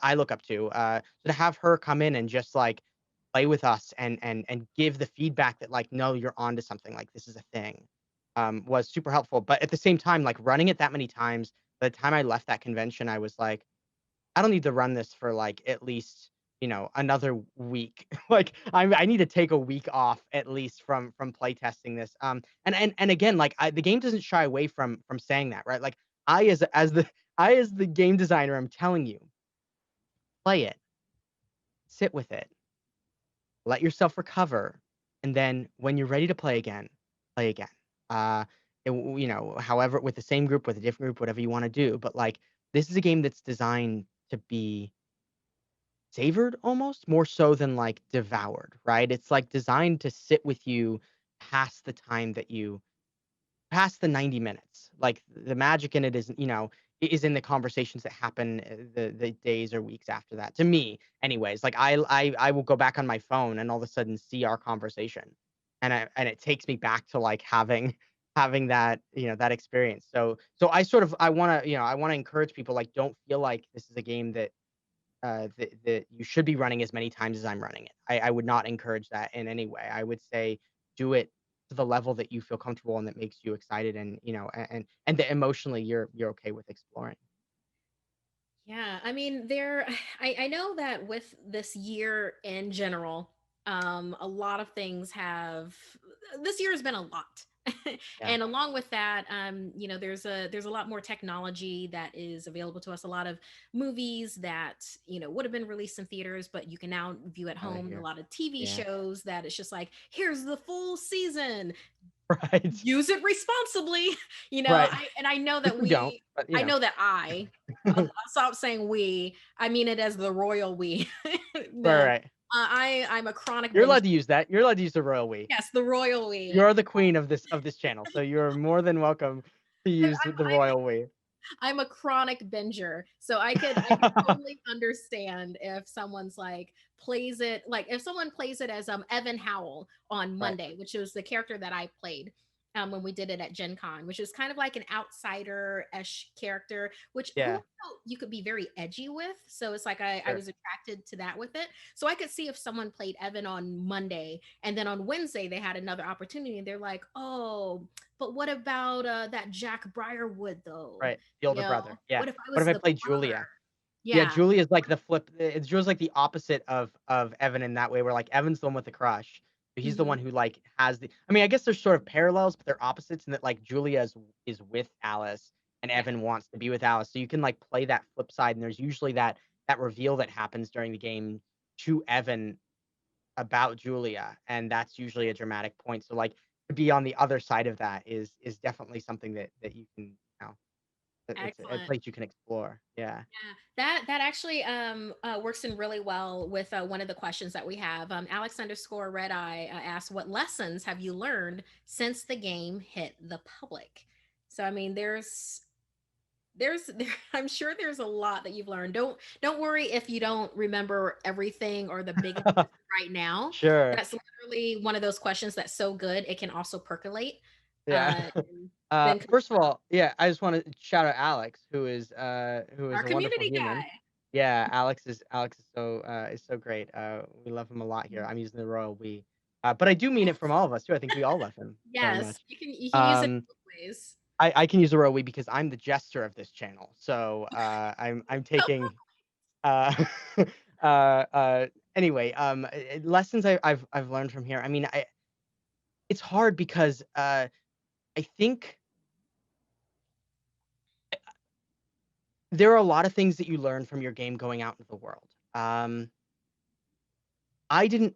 I look up to. So to have her come in and just like play with us, and give the feedback that like, no, you're onto something, like this is a thing, was super helpful. But at the same time, like running it that many times, by the time I left that convention, I was like, I don't need to run this for like at least another week. Like I need to take a week off at least from playtesting this. And again, like the game doesn't shy away from saying that, right? Like I as the game designer, I'm telling you, play it, sit with it, let yourself recover, and then when you're ready to play again, play again. Uh, however, with the same group, with a different group, whatever you want to do. But like, this is a game that's designed to be savored almost more so than like devoured, right? It's like designed to sit with you past the time that you past the 90 minutes. Like the magic in it is in the conversations that happen the days or weeks after that. To me, anyways, like I will go back on my phone and all of a sudden see our conversation. And it takes me back to like having that, that experience. So I want to, I want to encourage people, like, don't feel like this is a game that you should be running as many times as I'm running it. I would not encourage that in any way. I would say do it to the level that you feel comfortable and that makes you excited, and and that emotionally you're okay with exploring. Yeah, I mean, I know that with this year in general, a lot of things have. This year has been a lot, Yeah. and along with that, there's a lot more technology that is available to us. A lot of movies that would have been released in theaters, but you can now view at Out of home. A here. lot of TV Yeah. shows that it's just like, here's the full season, Right. use it responsibly. Right. I know Which that we don't, but I know that I'll stop saying we, I mean it as the royal we. right, the right. I'm a chronic You're binge. allowed to use that. You're allowed to use the royal we. Yes, the royal we. You're the queen of this channel, so you're more than welcome to I'm, use the royal we. I'm a chronic binger, so I could totally understand if someone's like plays it, like if someone plays it as Evan Howell on Right. Monday, which was the character that I played when we did it at Gen Con, which is kind of like an outsider-ish character, which who Yeah. you could be very edgy with. So it's like I Sure. was attracted to that with it. So I could see if someone played Evan on Monday and then on Wednesday they had another opportunity and they're like, oh, but what about that Jack Briarwood though? Right. The older brother. Yeah. What if I What was if I the played brother? Julia? Yeah, Yeah. Julia's like the flip. Julia's like the opposite of Evan in that way, where like Evan's the one with the crush. But he's the Mhm. one who like has the. I mean, I guess there's sort of parallels, but they're opposites in that like Julia is with Alice, and Yeah. Evan wants to be with Alice. So you can like play that flip side, and there's usually that reveal that happens during the game to Evan about Julia, and that's usually a dramatic point. So like to be on the other side of that is definitely something that you can, it's a Excellent. place you can explore. Yeah. Yeah, that actually works in really well with one of the questions that we have. Alex underscore Red Eye asked, "What lessons have you learned since the game hit the public?" So I mean, I'm sure there's a lot that you've learned. Don't worry if you don't remember everything or the biggest right now. Sure. That's literally one of those questions that's so good it can also percolate. Yeah. And then First of all, yeah, I just want to shout out Alex, who is our a wonderful community human. guy. Yeah, Alex is so great. We love him a lot here. I'm using the royal we. But I do mean it from all of us too. I think we all love him very Yes, much. you can use it Um, both ways. I can use the royal we because I'm the jester of this channel. So I'm taking uh uh anyway, lessons I've learned from here. I mean, it's hard because I think there are a lot of things that you learn from your game going out into the world. I didn't.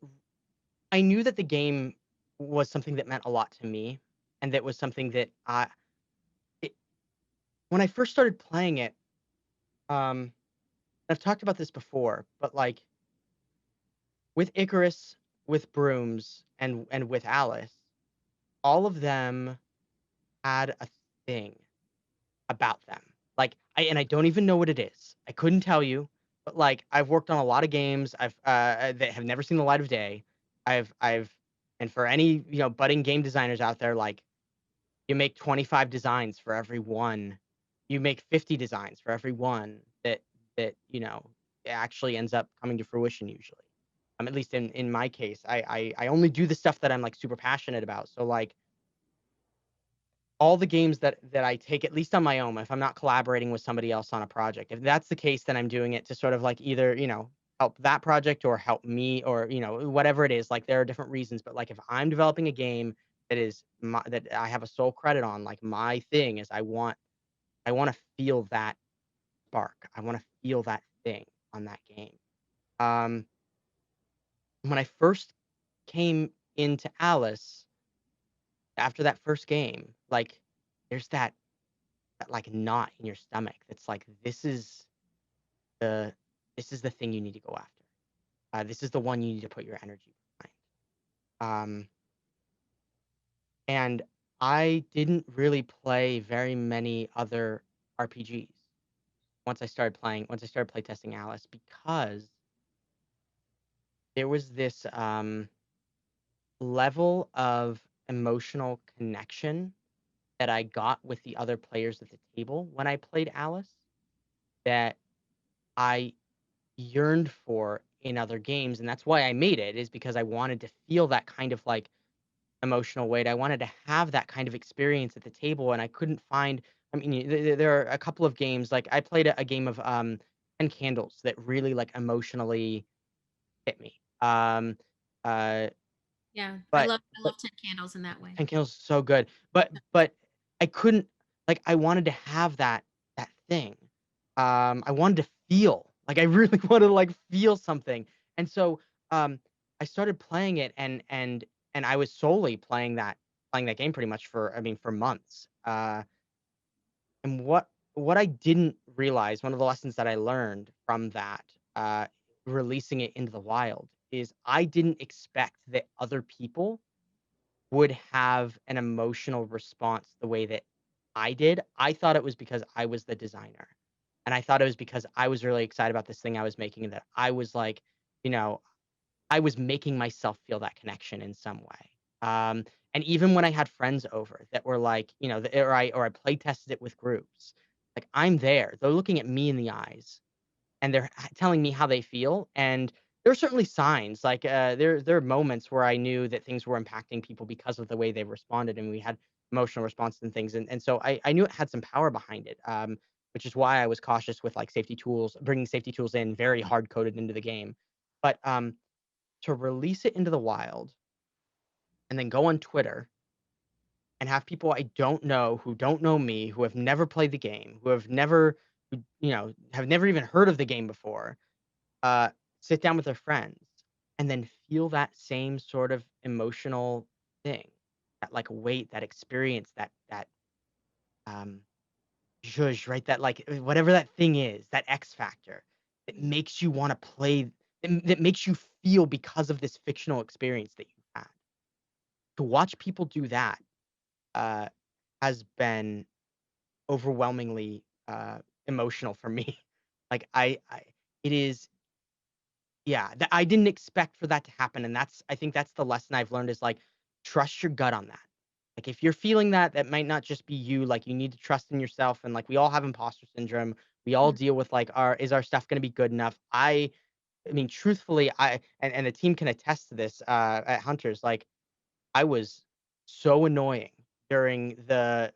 I knew that the game was something that meant a lot to me, and that was something that it, when I first started playing it, um, I've talked about this before, but like with Icarus, with Brooms, and with Alice, all of them had thing about them. Like I don't even know what it is. I couldn't tell you, but like I've worked on a lot of games I've that have never seen the light of day. I've and for any, budding game designers out there, like you make 25 designs for every one. You make 50 designs for every one that actually ends up coming to fruition usually. At least in my case, I only do the stuff that I'm like super passionate about. So like all the games that I take, at least on my own, if I'm not collaborating with somebody else on a project, if that's the case, then I'm doing it to sort of like either, help that project or help me or, whatever it is. Like there are different reasons, but like if I'm developing a game that I have a sole credit on, like my thing is I want to feel that spark. I want to feel that thing on that game. Um, when I first came into Alice after that first game, like there's that like knot in your stomach that's like the this is the thing you need to go after. This is the one you need to put your energy behind. And I didn't really play very many other RPGs once I started playtesting Alice, because there was this level of emotional connection that I got with the other players at the table when I played Alice that I yearned for in other games, and that's why I made it, is because I wanted to feel that kind of like emotional weight. I wanted to have that kind of experience at the table, and I couldn't find. I mean, there are a couple of games, like I played a game of 10 Candles that really like emotionally hit me. Uh, Yeah, I but love I love 10 Candles in that way. 10 Candles is so good, but I couldn't, like, I wanted to have that thing. I wanted to feel, like, I really wanted to, like, feel something, and so, I started playing it, and I was solely playing that game pretty much for, I mean, for months. And what I didn't realize, one of the lessons that I learned from that, uh, releasing it into the wild, is I didn't expect that other people would have an emotional response the way that I did. I thought it was because I was the designer. And I thought it was because I was really excited about this thing I was making, and that I was like, you know, I was making myself feel that connection in some way. And even when I had friends over that were like, or I play tested it with groups, like I'm there. They're looking at me in the eyes, and they're telling me how they feel. And there are certainly signs, like there are moments where I knew that things were impacting people because of the way they responded, and we had emotional responses and things. And so I knew it had some power behind it, which is why I was cautious with like safety tools, bringing safety tools in very hard coded into the game. But to release it into the wild and then go on Twitter and have people I don't know, who don't know me, who have never played the game, have never even heard of the game before, uh, sit down with their friends and then feel that same sort of emotional thing, that like weight, that experience, that um zhuzh, right? That like whatever that thing is, that X factor that makes you want to play, that makes you feel because of this fictional experience that you had. To watch people do that uh, has been overwhelmingly emotional for me. Like it is, yeah, that I didn't expect for that to happen, and I think that's the lesson I've learned, is like trust your gut on that. Like if you're feeling that might not just be you. Like you need to trust in yourself, and like we all have imposter syndrome. We all Mhm. deal with like, our stuff going to be good enough? I mean, truthfully, and the team can attest to this at Hunters. Like I was so annoying during the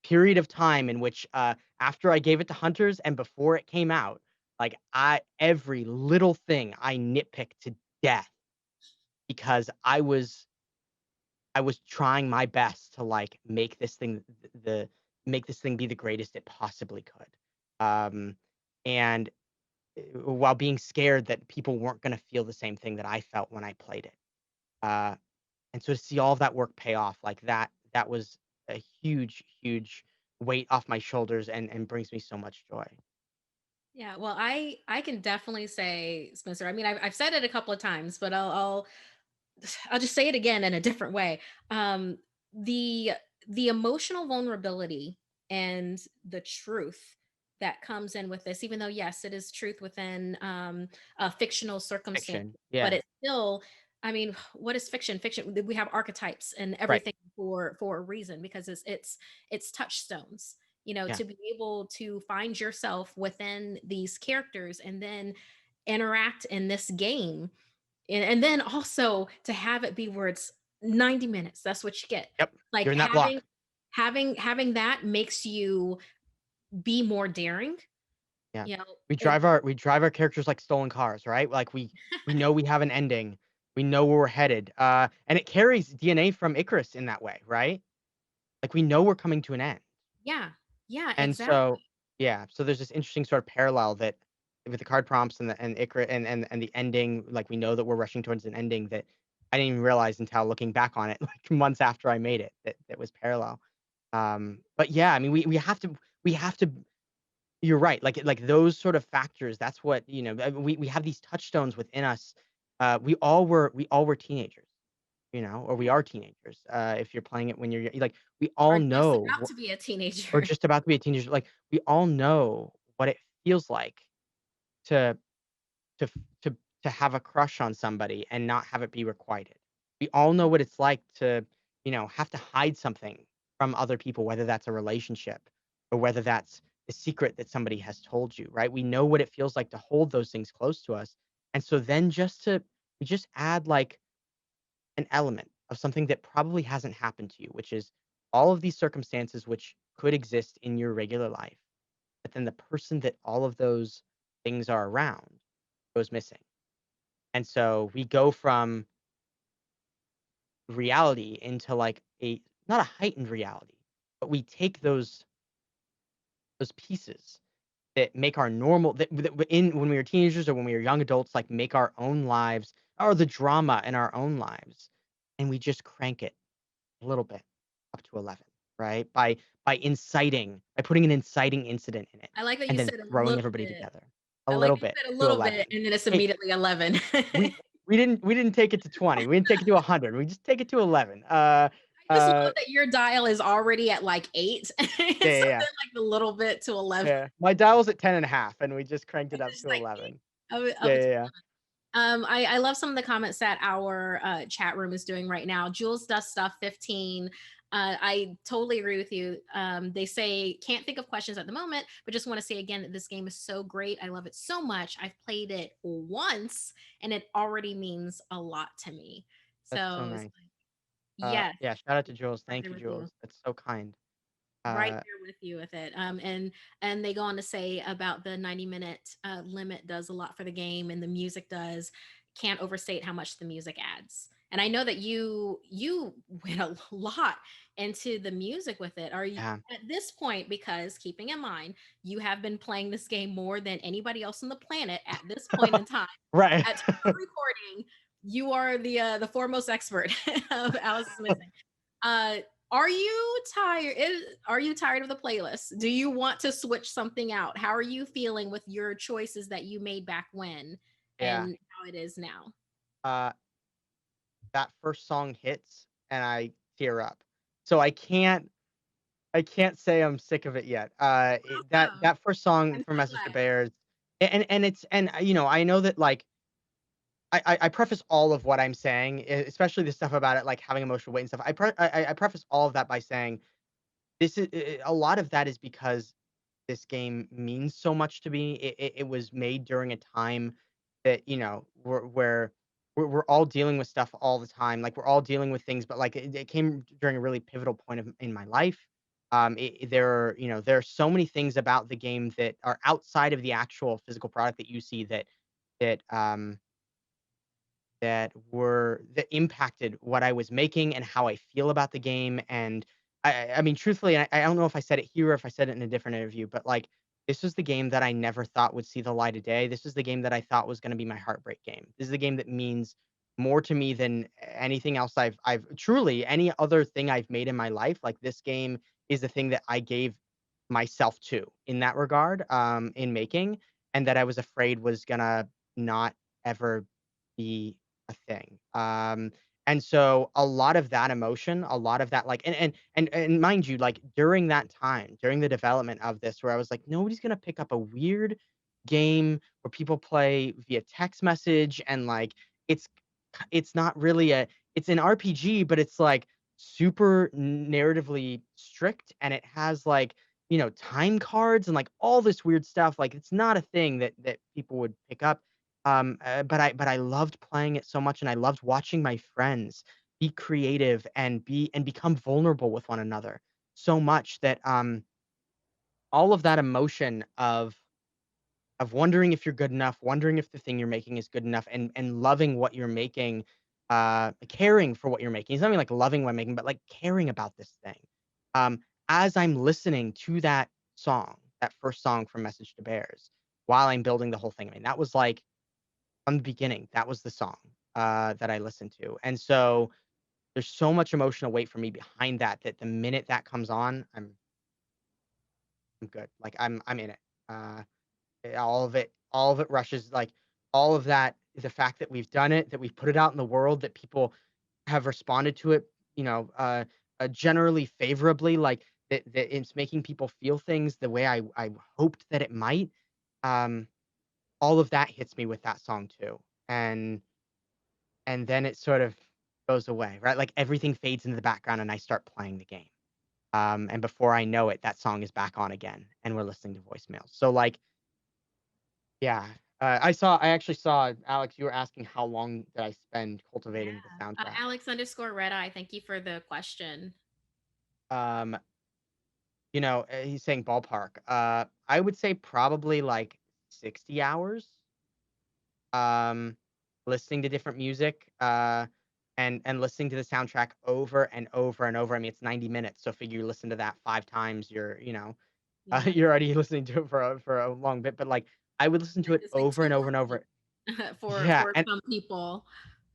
period of time in which, after I gave it to Hunters and before it came out, like every little thing I nitpicked to death, because I was trying my best to like make this thing be the greatest it possibly could. And while being scared that people weren't going to feel the same thing that I felt when I played it. Uh, And so to see all of that work pay off, like that was a huge, huge weight off my shoulders, and brings me so much joy. Yeah, well, I can definitely say, Spencer. I mean, I've said it a couple of times, but I'll just say it again in a different way. The the emotional vulnerability and the truth that comes in with this, even though yes, it is truth within a fictional circumstance, Fiction. but Yeah. it's still, I mean, what is fiction? Fiction, we have archetypes and Right. everything for a reason, because it's touchstones, Yeah. to be able to find yourself within these characters and then interact in this game, and then also to have it be where it's 90 minutes, that's what you get. Yep. You're Like in that block. having that makes you be more daring, Yeah. you know We it, drive our characters like stolen cars, right? Like we know we have an ending. We know where we're headed. And it carries DNA from Icarus in that way, right? Like we know we're coming to an end. yeah, yeah, And exactly. so yeah, so there's this interesting sort of parallel that with the card prompts and Icarus and the ending, like we know that we're rushing towards an ending that I didn't even realize until looking back on it like months after I made it that was parallel. But yeah, I mean we have to you're right. Like those sort of factors, that's what, we have these touchstones within us. We all were teenagers, or we are teenagers. If you're playing it when you're like we Or all just know about to be a or teenager. just about to be a teenager. Like we all know what it feels like to to f- to to have a crush on somebody and not have it be requited. We all know what it's like to, have to hide something from other people, whether that's a relationship or whether that's a secret that somebody has told you, right? We know what it feels like to hold those things close to us. And so then we just add like an element of something that probably hasn't happened to you, which is all of these circumstances which could exist in your regular life, but then the person that all of those things are around goes missing. And so we go from reality into like a not a heightened reality, but we take those pieces that make our normal that in when we were teenagers or when we were young adults, like make our own lives or the drama in our own lives, and we just crank it a little bit up to 11, right? By putting an inciting incident in it I like that and you then said a throwing little everybody bit. together. A I like little that you bit said a to little bit 11. and then it's Hey, immediately 11. we we didn't take it to 20. We didn't take it to 100. We just take it to 11. I just Uh love that your dial is already at like 8. And so yeah, then yeah, yeah. like a little bit to 11. Yeah. My dial's at 10 and a half, and we just cranked it And up just to like 11. up Yeah, yeah, to yeah. I love some of the comments that our chat room is doing right now. Jules does stuff 15. I totally agree with you. They say can't think of questions at the moment, but just want to say again that this game is so great. I love it so much. I've played it once and it already means a lot to me. That's so So it's nice. like, yes, Yeah, shout out to Jules. right Thank there you, with you. Jules. That's so kind. Right Uh there with you with it. And they go on to say about the 90-minute limit does a lot for the game, and the music does. Can't overstate how much the music adds. And I know that you went a lot into the music with it. Are you yeah. at this point, because keeping in mind you have been playing this game more than anybody else on the planet at this point in time. Right. At time of recording, you are the foremost expert of Alice is Missing. Uh, are you tired? Are you tired of the playlist? Do you want to switch something out? How are you feeling with your choices that you made back when Yeah. and how it is now? Uh that first song hits and I tear up. So I can't say I'm sick of it yet. That Awesome. that first song I'm from so Message to glad. Bears, and it's and I know that like I preface all of what I'm saying, especially the stuff about it like having emotional weight and stuff. I preface all of that by saying this is a lot of that is because this game means so much to me. It was made during a time that, where we're all dealing with stuff all the time. Like we're all dealing with things, but like it came during a really pivotal point in my life. There are so many things about the game that are outside of the actual physical product that you see that um that impacted what I was making and how I feel about the game. And I mean, truthfully, I don't know if I said it here or if I said it in a different interview, but like this was the game that I never thought would see the light of day. This was the game that I thought was going to be my heartbreak game. This is the game that means more to me than anything else I've truly any other thing I've made in my life. Like this game is the thing that I gave myself to in that regard, in making, and that I was afraid was gonna not ever be a thing. And so a lot of that emotion, a lot of that, like, and mind you, like during that time, during the development of this, where I was like, nobody's gonna pick up a weird game where people play via text message and like it's it's not really it's an RPG, but it's like super narratively strict and it has like, time cards and like all this weird stuff. Like it's not a thing that people would pick up. But I loved playing it so much, and I loved watching my friends be creative and become vulnerable with one another so much that all of that emotion of wondering if you're good enough, wondering if the thing you're making is good enough, and loving what you're making, caring for what you're making. It's not even like loving what I'm making, but like caring about this thing. Um, as I'm listening to that song, that first song from Message to Bears, while I'm building the whole thing, I mean, that was like from the beginning, that was the song that I listened to. And so there's so much emotional weight for me behind that the minute that comes on, I'm good. Like I'm in it. Uh, all of it rushes like all of that. The fact that we've done it, that we've put it out in the world, that people have responded to it, generally favorably, like that it's making people feel things the way I hoped that it might. Um, all of that hits me with that song too, and then it sort of goes away, right? Like everything fades into the background, and I start playing the game. And before I know it, that song is back on again, and we're listening to voicemails. So like, yeah, I actually saw Alex. You were asking how long did I spend cultivating the soundtrack? Alex_Red Eye, thank you for the question. Um, he's saying ballpark. I would say probably like 60 hours. Um, listening to different music, and listening to the soundtrack over and over and over. I mean, it's 90 minutes, so figure you listen to that 5 times, Yeah, you're already listening to it for a long bit, but, like, I would listen to it it's like over too and over and long over. for Yeah, and some people.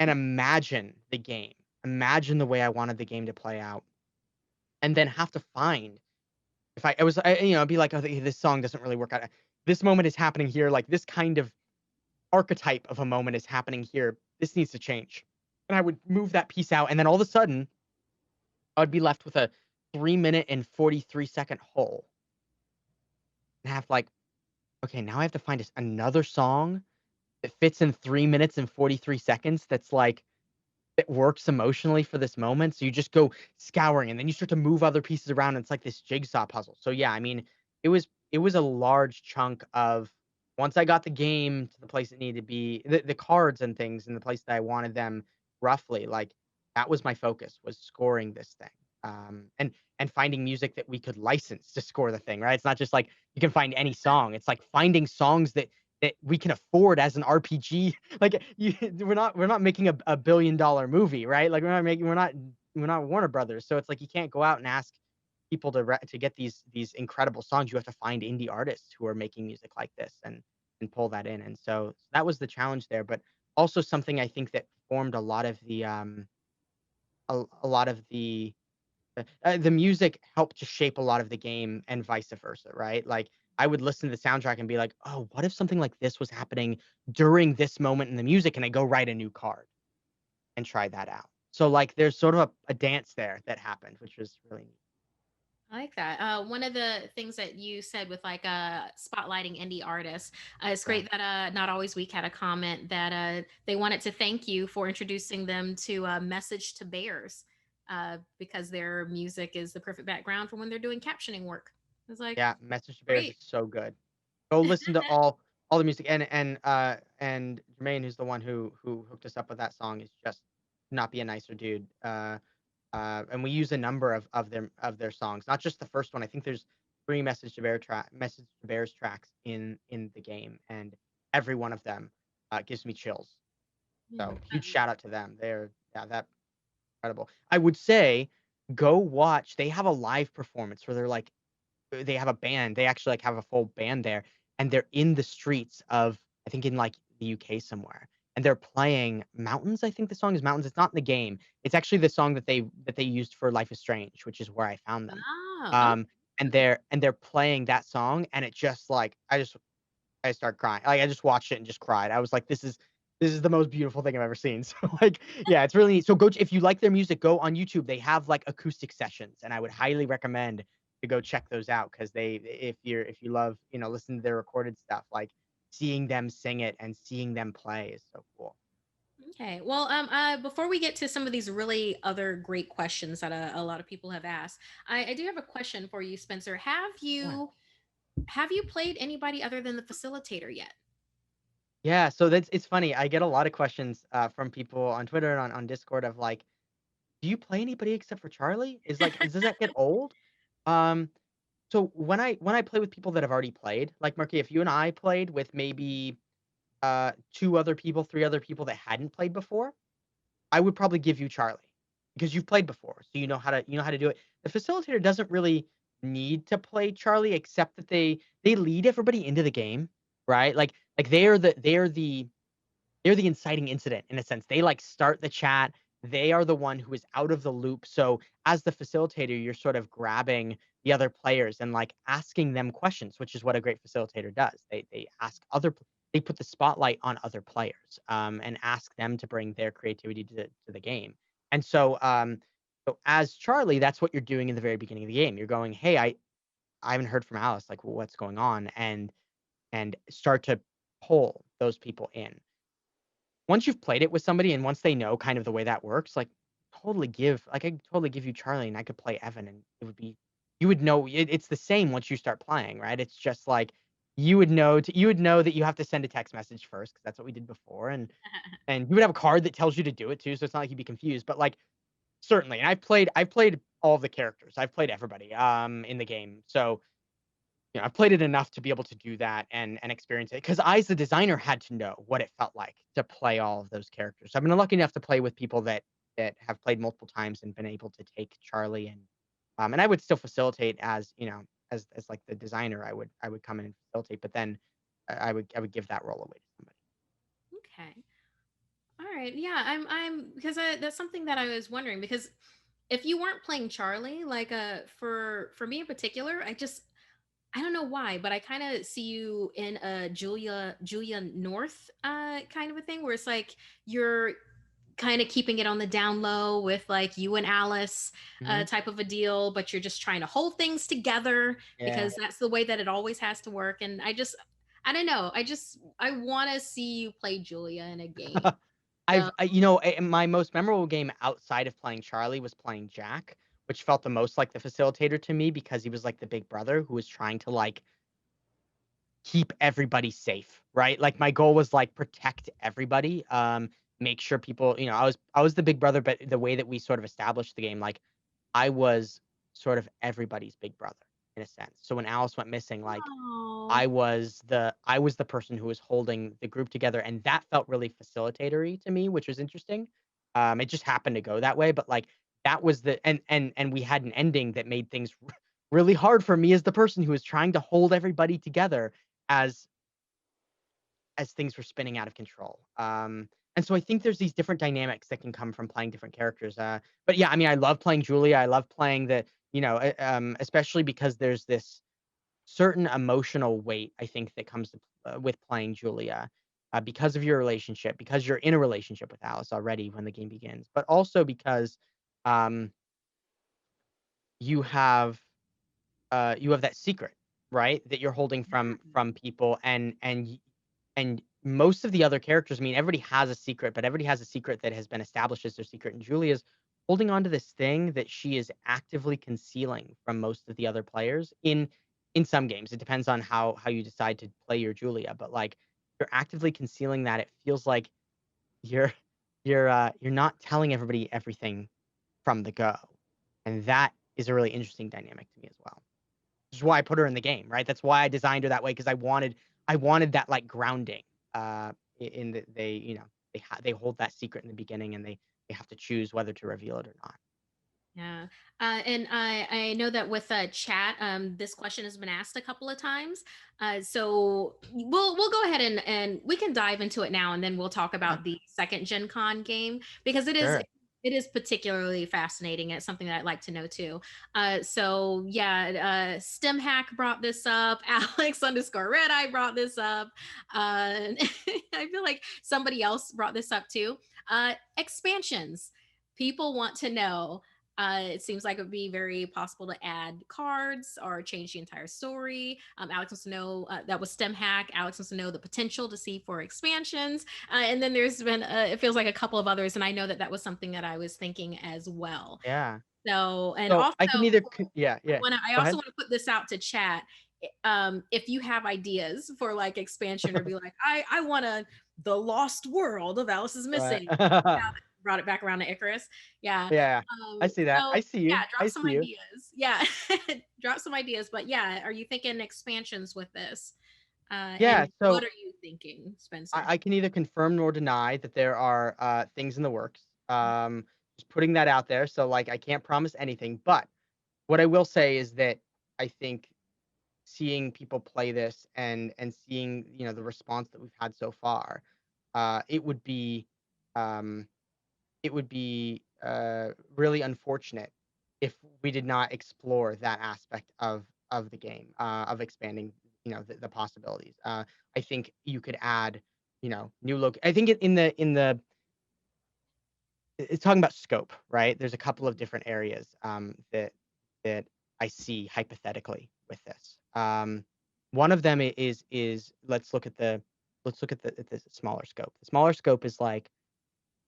imagine the game. Imagine the way I wanted the game to play out, and then have to find if I was I'd be like, "Oh, this song doesn't really work out. This moment is happening here, like, this kind of archetype of a moment is happening here. This needs to change." And I would move that piece out, and then all of a sudden, I'd be left with a 3-minute and 43-second hole, and have like, "Okay, now I have to find another song that fits in 3 minutes and 43 seconds that's like that works emotionally for this moment." So you just go scouring, and then you start to move other pieces around. And it's like this jigsaw puzzle. So yeah, I mean, it was a large chunk of once I got the game to the place it needed to be, the cards and things in the place that I wanted them roughly, like that was my focus, was scoring this thing. And finding music that we could license to score the thing, right? It's not just like you can find any song. It's like finding songs that we can afford as an RPG. Like we're not making a $1 billion movie, right? Like we're not Warner Brothers. So it's like you can't go out and ask people to get these incredible songs. You have to find indie artists who are making music like this and pull that in. And so that was the challenge there, but also something I think that formed a lot of the music helped to shape a lot of the game and vice versa, right? Like I would listen to the soundtrack and be like, "Oh, what if something like this was happening during this moment in the music?" And I go write a new card and try that out. So like there's sort of a dance there that happened, which was really neat. I like that. One of the things that you said with like spotlighting indie artists, it's Yeah. great that Not Always Weak had a comment that they wanted to thank you for introducing them to Message to Bears because their music is the perfect background for when they're doing captioning work. It's like, Yeah, Message to Bears is great. so good. Go listen to all the music, and Jermaine, who's the one who hooked us up with that song, is just not be a nicer dude. And we use a number of their songs, not just the first one. I think there's 3 Message to Bears tracks in the game, and every one of them gives me chills. Yeah. So huge shout out to them. They're yeah, that incredible. I would say go watch. They have a live performance where they have a band. They actually like have a full band there, and they're in the streets of I think in like the UK somewhere, and they're playing Mountains. I think the song is Mountains. It's not in the game. It's actually the song that they used for Life is Strange, which is where I found them. Oh, And they're playing that song, and it just like I start crying. Like I just watched it and just cried. I was like, this is this is the most beautiful thing I've ever seen. So like, yeah, it's really neat. So if you like their music, go on YouTube. They have like acoustic sessions, and I would highly recommend to go check those out because if you love, listen to their recorded stuff, like seeing them sing it and seeing them play is so cool. Okay. Well, before we get to some of these really other great questions that a lot of people have asked, I do have a question for you, Spencer. Have you played anybody other than the facilitator yet? Yeah, so it's funny. I get a lot of questions from people on Twitter and on Discord of like, do you play anybody except for Charlie? Does that get old? Um, so when I play with people that have already played, like Marky, if you and I played with maybe two other people, three other people that hadn't played before, I would probably give you Charlie because you've played before, so you know how to do it. The facilitator doesn't really need to play Charlie except that they lead everybody into the game, right? Like they're the inciting incident in a sense. They like start the chat. They are the one who is out of the loop. So as the facilitator, you're sort of grabbing the other players and like asking them questions, which is what a great facilitator does. They put the spotlight on other players and ask them to bring their creativity to the game. And so as Charlie, that's what you're doing in the very beginning of the game. You're going, hey, I haven't heard from Alice. Like, what's going on? And start to pull those people in. Once you've played it with somebody and once they know kind of the way that works, I could totally give you Charlie and I could play Evan and you would know it's the same once you start playing, right? It's just like you would know that you have to send a text message first because that's what we did before, and you would have a card that tells you to do it too, so it's not like you'd be confused. But like certainly, and I've played all the characters, I've played everybody in the game, so I've played it enough to be able to do that and experience it because I, as the designer, had to know what it felt like to play all of those characters. I've been lucky enough to play with people that have played multiple times and been able to take Charlie and I would still facilitate as like the designer. I would come in and facilitate, but then I would give that role away to somebody. Okay. All right. Yeah, I'm because that's something that I was wondering because if you weren't playing Charlie, like for me in particular, I don't know why, but I kind of see you in a Julia North kind of a thing where it's like you're kind of keeping it on the down low with like you and Alice Mhm. type of a deal, but you're just trying to hold things together Yeah. because that's the way that it always has to work. And I don't know. I want to see you play Julia in a game. So My most memorable game outside of playing Charlie was playing Jack, which felt the most like the facilitator to me because he was like the big brother who was trying to like keep everybody safe, right? Like my goal was like protect everybody, make sure people, I was the big brother, but the way that we sort of established the game, like I was sort of everybody's big brother in a sense. So when Alice went missing, like oh, I was the person who was holding the group together, and that felt really facilitatory to me, which was interesting. It just happened to go that way, but like that was the and we had an ending that made things really hard for me as the person who was trying to hold everybody together as things were spinning out of control. And so I think there's these different dynamics that can come from playing different characters. But yeah, I mean, I love playing Julia. I love playing especially because there's this certain emotional weight I think that comes with playing Julia because of your relationship, because you're in a relationship with Alice already when the game begins, but also because um, you have you have that secret, right? That you're holding from people and most of the other characters, I mean, everybody has a secret, but everybody has a secret that has been established as their secret. And Julia's holding on to this thing that she is actively concealing from most of the other players in some games. It depends on how you decide to play your Julia, but like you're actively concealing that. It feels like you're you're not telling everybody everything from the go. And that is a really interesting dynamic to me as well. Which is why I put her in the game, right? That's why I designed her that way because I wanted that like grounding. In that they hold that secret in the beginning and they have to choose whether to reveal it or not. yeah. And I know that with chat, this question has been asked a couple of times. So we'll go ahead and we can dive into it now, and then we'll talk Yeah, about the second Gen Con game because it is sure. It is particularly fascinating. It's something that I'd like to know too. So yeah, STEM Hack brought this up. Alex underscore Red Eye brought this up. I feel like somebody else brought this up too. Expansions. People want to know. It seems like it would be very possible to add cards or change the entire story. Alex wants to know that was STEM Hack. Alex wants to know the potential to see for expansions. And then there's been, it feels like a couple of others. And I know that that was something that I was thinking as well. Yeah. So, and So also, I can either yeah, yeah. I Go also ahead. want to put this out to chat. If you have ideas for like expansion or be like, I want the lost world of Alice is Missing. Right. Brought it back around to Icarus. Yeah. Yeah. I see that. So I see you. yeah, I drop some see you. ideas. Yeah. Drop some ideas. But yeah, are you thinking expansions with this? Yeah. And So what are you thinking, Spencer? I can neither confirm nor deny that there are things in the works. Just putting that out there. So like I can't promise anything, but what I will say is that I think seeing people play this and seeing the response that we've had so far, it would be um, really unfortunate if we did not explore that aspect of the game, of expanding the possibilities. I think you could add new look. I think in the it's talking about scope, right? There's a couple of different areas that I see hypothetically with this. One of them is let's look at the smaller scope. The smaller scope is like,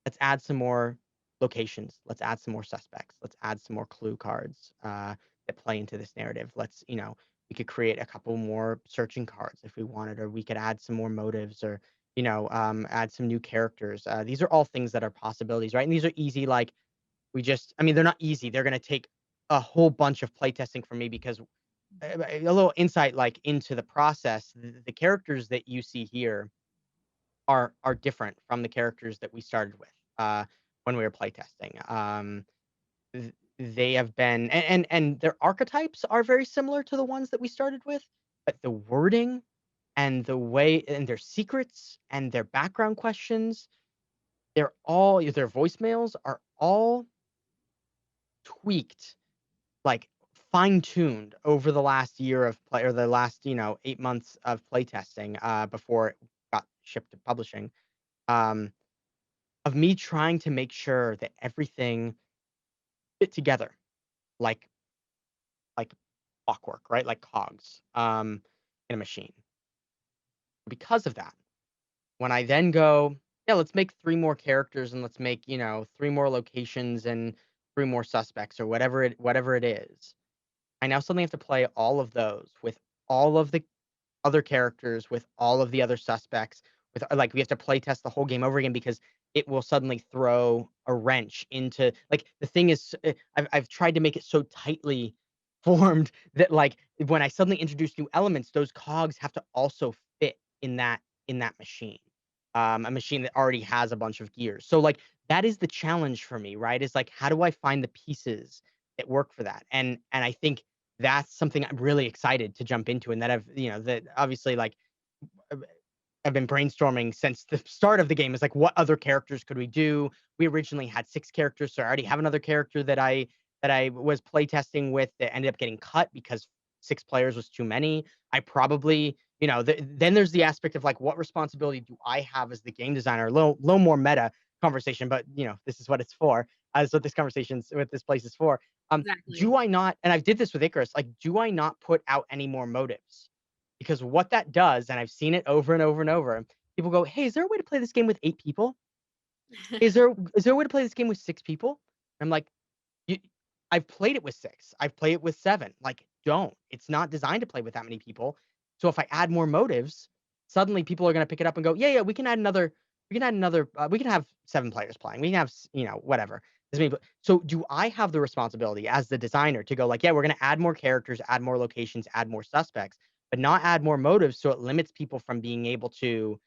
let's add some more locations. Let's add some more suspects. Let's add some more clue cards that play into this narrative. We could create a couple more searching cards if we wanted, or we could add some more motives, or add some new characters. These are all things that are possibilities, right? And these are easy. Like I mean, they're not easy. They're going to take a whole bunch of playtesting from me because a little insight like into the process. The characters that you see here are different from the characters that we started with when we were playtesting. They have been and their archetypes are very similar to the ones that we started with, but the wording and the way and their secrets and their background questions, their voicemails are all tweaked, like fine-tuned over the last year of play, or the last 8 months of playtesting before it got shipped to publishing. um of me trying to make sure that everything fit together like like clockwork, right? Like cogs in a machine. Because of that, when I then go, yeah, let's make three more characters and let's make, three more locations and three more suspects or whatever it is. I now suddenly have to play all of those with all of the other characters, with all of the other suspects, with like we have to play test the whole game over again because it will suddenly throw a wrench into like the thing is I've tried to make it so tightly formed that like when I suddenly introduce new elements, those cogs have to also fit in that machine. A machine that already has a bunch of gears. So like that is the challenge for me, right? Is like how do I find the pieces that work for that? And I think that's something I'm really excited to jump into, and that that obviously like I've been brainstorming since the start of the game is like, what other characters could we do? We originally had 6 characters, so I already have another character that I was playtesting with that ended up getting cut because 6 players was too many. I probably, then there's the aspect of like, what responsibility do I have as the game designer? A little more meta conversation, but this is what it's for. That's what this place is for. Exactly. Do I not, and I did this with Icarus, like, do I not put out any more motives? Because what that does, and I've seen it over and over and over, people go, "Hey, is there a way to play this game with 8 people? Is there a way to play this game with 6 people?" I'm like, "You I've played it with 6. I've played it with 7. Like, don't. It's not designed to play with that many people. So if I add more motives, suddenly people are gonna pick it up and go, 'Yeah, yeah, we can have 7 players playing. We can have, whatever. This many, so do I have the responsibility as the designer to go like, yeah, we're gonna add more characters, add more locations, add more suspects, but not add more motives so it limits people from being able to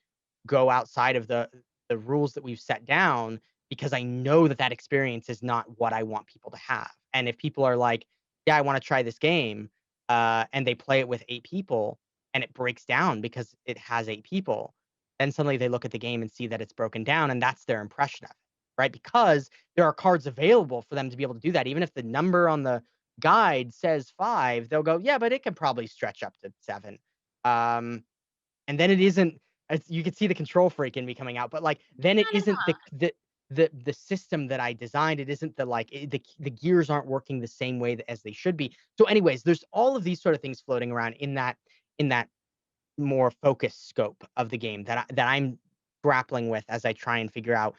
go outside of the rules that we've set down because I know that that experience is not what I want people to have. And if people are like, "Yeah, I want to try this game," and they play it with 8 people and it breaks down because it has 8 people, then suddenly they look at the game and see that it's broken down and that's their impression of it, right? Because there are cards available for them to be able to do that. Even if the number on the guide says 5, they'll go, yeah, but it can probably stretch up to 7. And then it isn't. You could see the control freak in me coming out, but like then it isn't the system that I designed. It isn't the gears aren't working the same way as they should be. So, anyways, there's all of these sort of things floating around in that more focused scope of the game that I'm grappling with as I try and figure out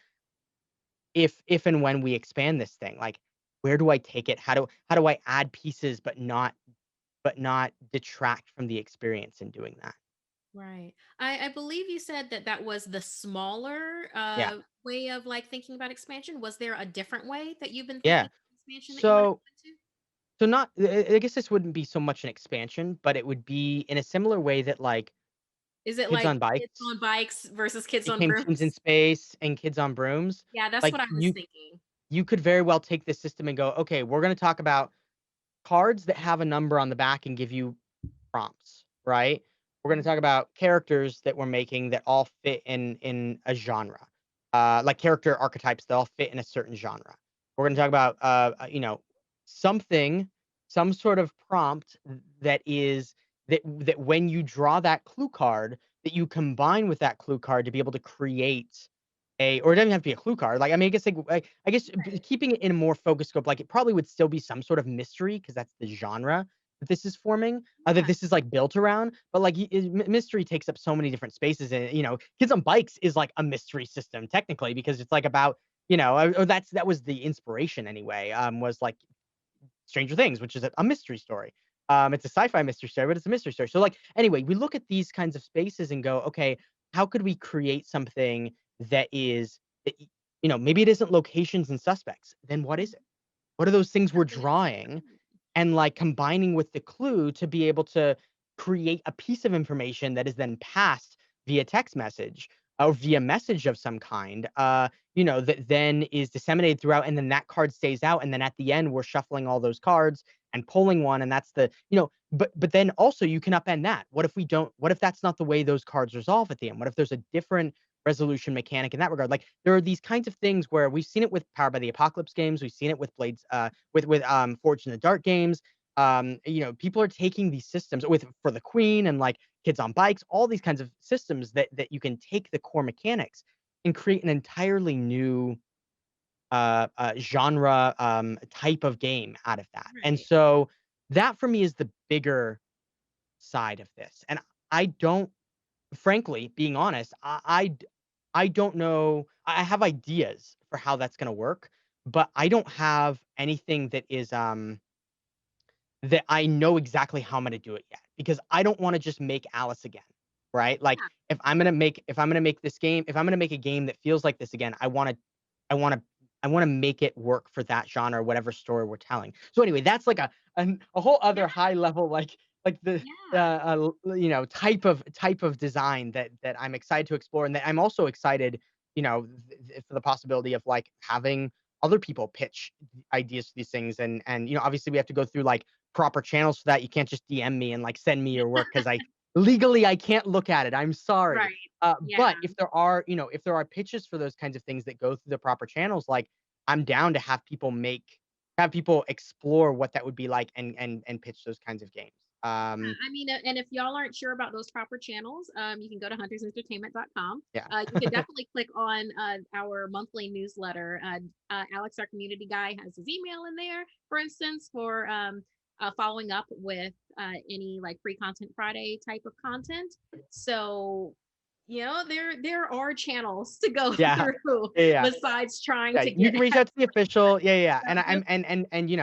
if and when we expand this thing, like where do I take it? How do I add pieces but not detract from the experience in doing that? Right. I believe you said that that was the smaller Yeah. way of like thinking about expansion. Was there a different way that you've been Yeah. thinking about expansion that you want to So go into? so not I guess this wouldn't be so much an expansion, but it would be in a similar way that like Is it Kids like on kids Bikes on bikes versus kids on became Teens in brooms? Space and Kids on Brooms. Yeah, that's Like what I was thinking. you could very well take this system and go, okay, we're going to talk about cards that have a number on the back and give you prompts, right? We're going to talk about characters that we're making that all fit in a genre, like character archetypes that all fit in a certain genre. We're going to talk about, something, some sort of prompt that when you draw that clue card, that you combine with that clue card to be able to create or it doesn't have to be a clue card. Like, I mean, I guess keeping it in a more focused scope, like it probably would still be some sort of mystery because that's the genre that this is forming, that Yeah, this is like built around. But like mystery takes up so many different spaces, and Kids on Bikes is like a mystery system technically because it's like about that was the inspiration anyway. Was like Stranger Things, which is a mystery story. It's a sci-fi mystery story, but it's a mystery story. So like anyway, we look at these kinds of spaces and go, okay, how could we create something that is maybe it isn't locations and suspects. Then what is it? What are those things we're drawing and like combining with the clue to be able to create a piece of information that is then passed via text message or via message of some kind, that then is disseminated throughout, and then that card stays out, and then at the end we're shuffling all those cards and pulling one, and that's but then also you can upend that. What if that's not the way those cards resolve at the end? What if there's a different resolution mechanic in that regard? Like there are these kinds of things where we've seen it with Powered by the Apocalypse games, we've seen it with Blades, with Forged in the Dark games. People are taking these systems for the Queen and like Kids on Bikes, all these kinds of systems that you can take the core mechanics and create an entirely new genre type of game out of that. And right. so that for me is the bigger side of this. And I don't, frankly, being honest, I don't know. I have ideas for how that's going to work, but I don't have anything that I know exactly how I'm gonna do it yet, because I don't wanna just make Alice again, right? Like, Yeah. if I'm gonna make this game if I'm gonna make a game that feels like this again, I wanna I wanna make it work for that genre, or whatever story we're telling. So anyway, that's like a whole other high level, like the, Yeah. type of design that I'm excited to explore, and that I'm also excited, for the possibility of, like, having other people pitch ideas for these things, and obviously we have to go through, like, proper channels for that. You can't just DM me and like send me your work because I can't look at it. I'm sorry. Right. Yeah. But if there are pitches for those kinds of things that go through the proper channels, like I'm down to have people explore what that would be like and pitch those kinds of games. I mean, and if y'all aren't sure about those proper channels, you can go to huntersentertainment.com. Yeah. You can definitely click on our monthly newsletter. Alex, our community guy, has his email in there, for instance, for following up with any like free content Friday type of content. So, there are channels to go Yeah. through Yeah. besides trying Yeah, to you get can reach out to the official. Yeah. And Yep.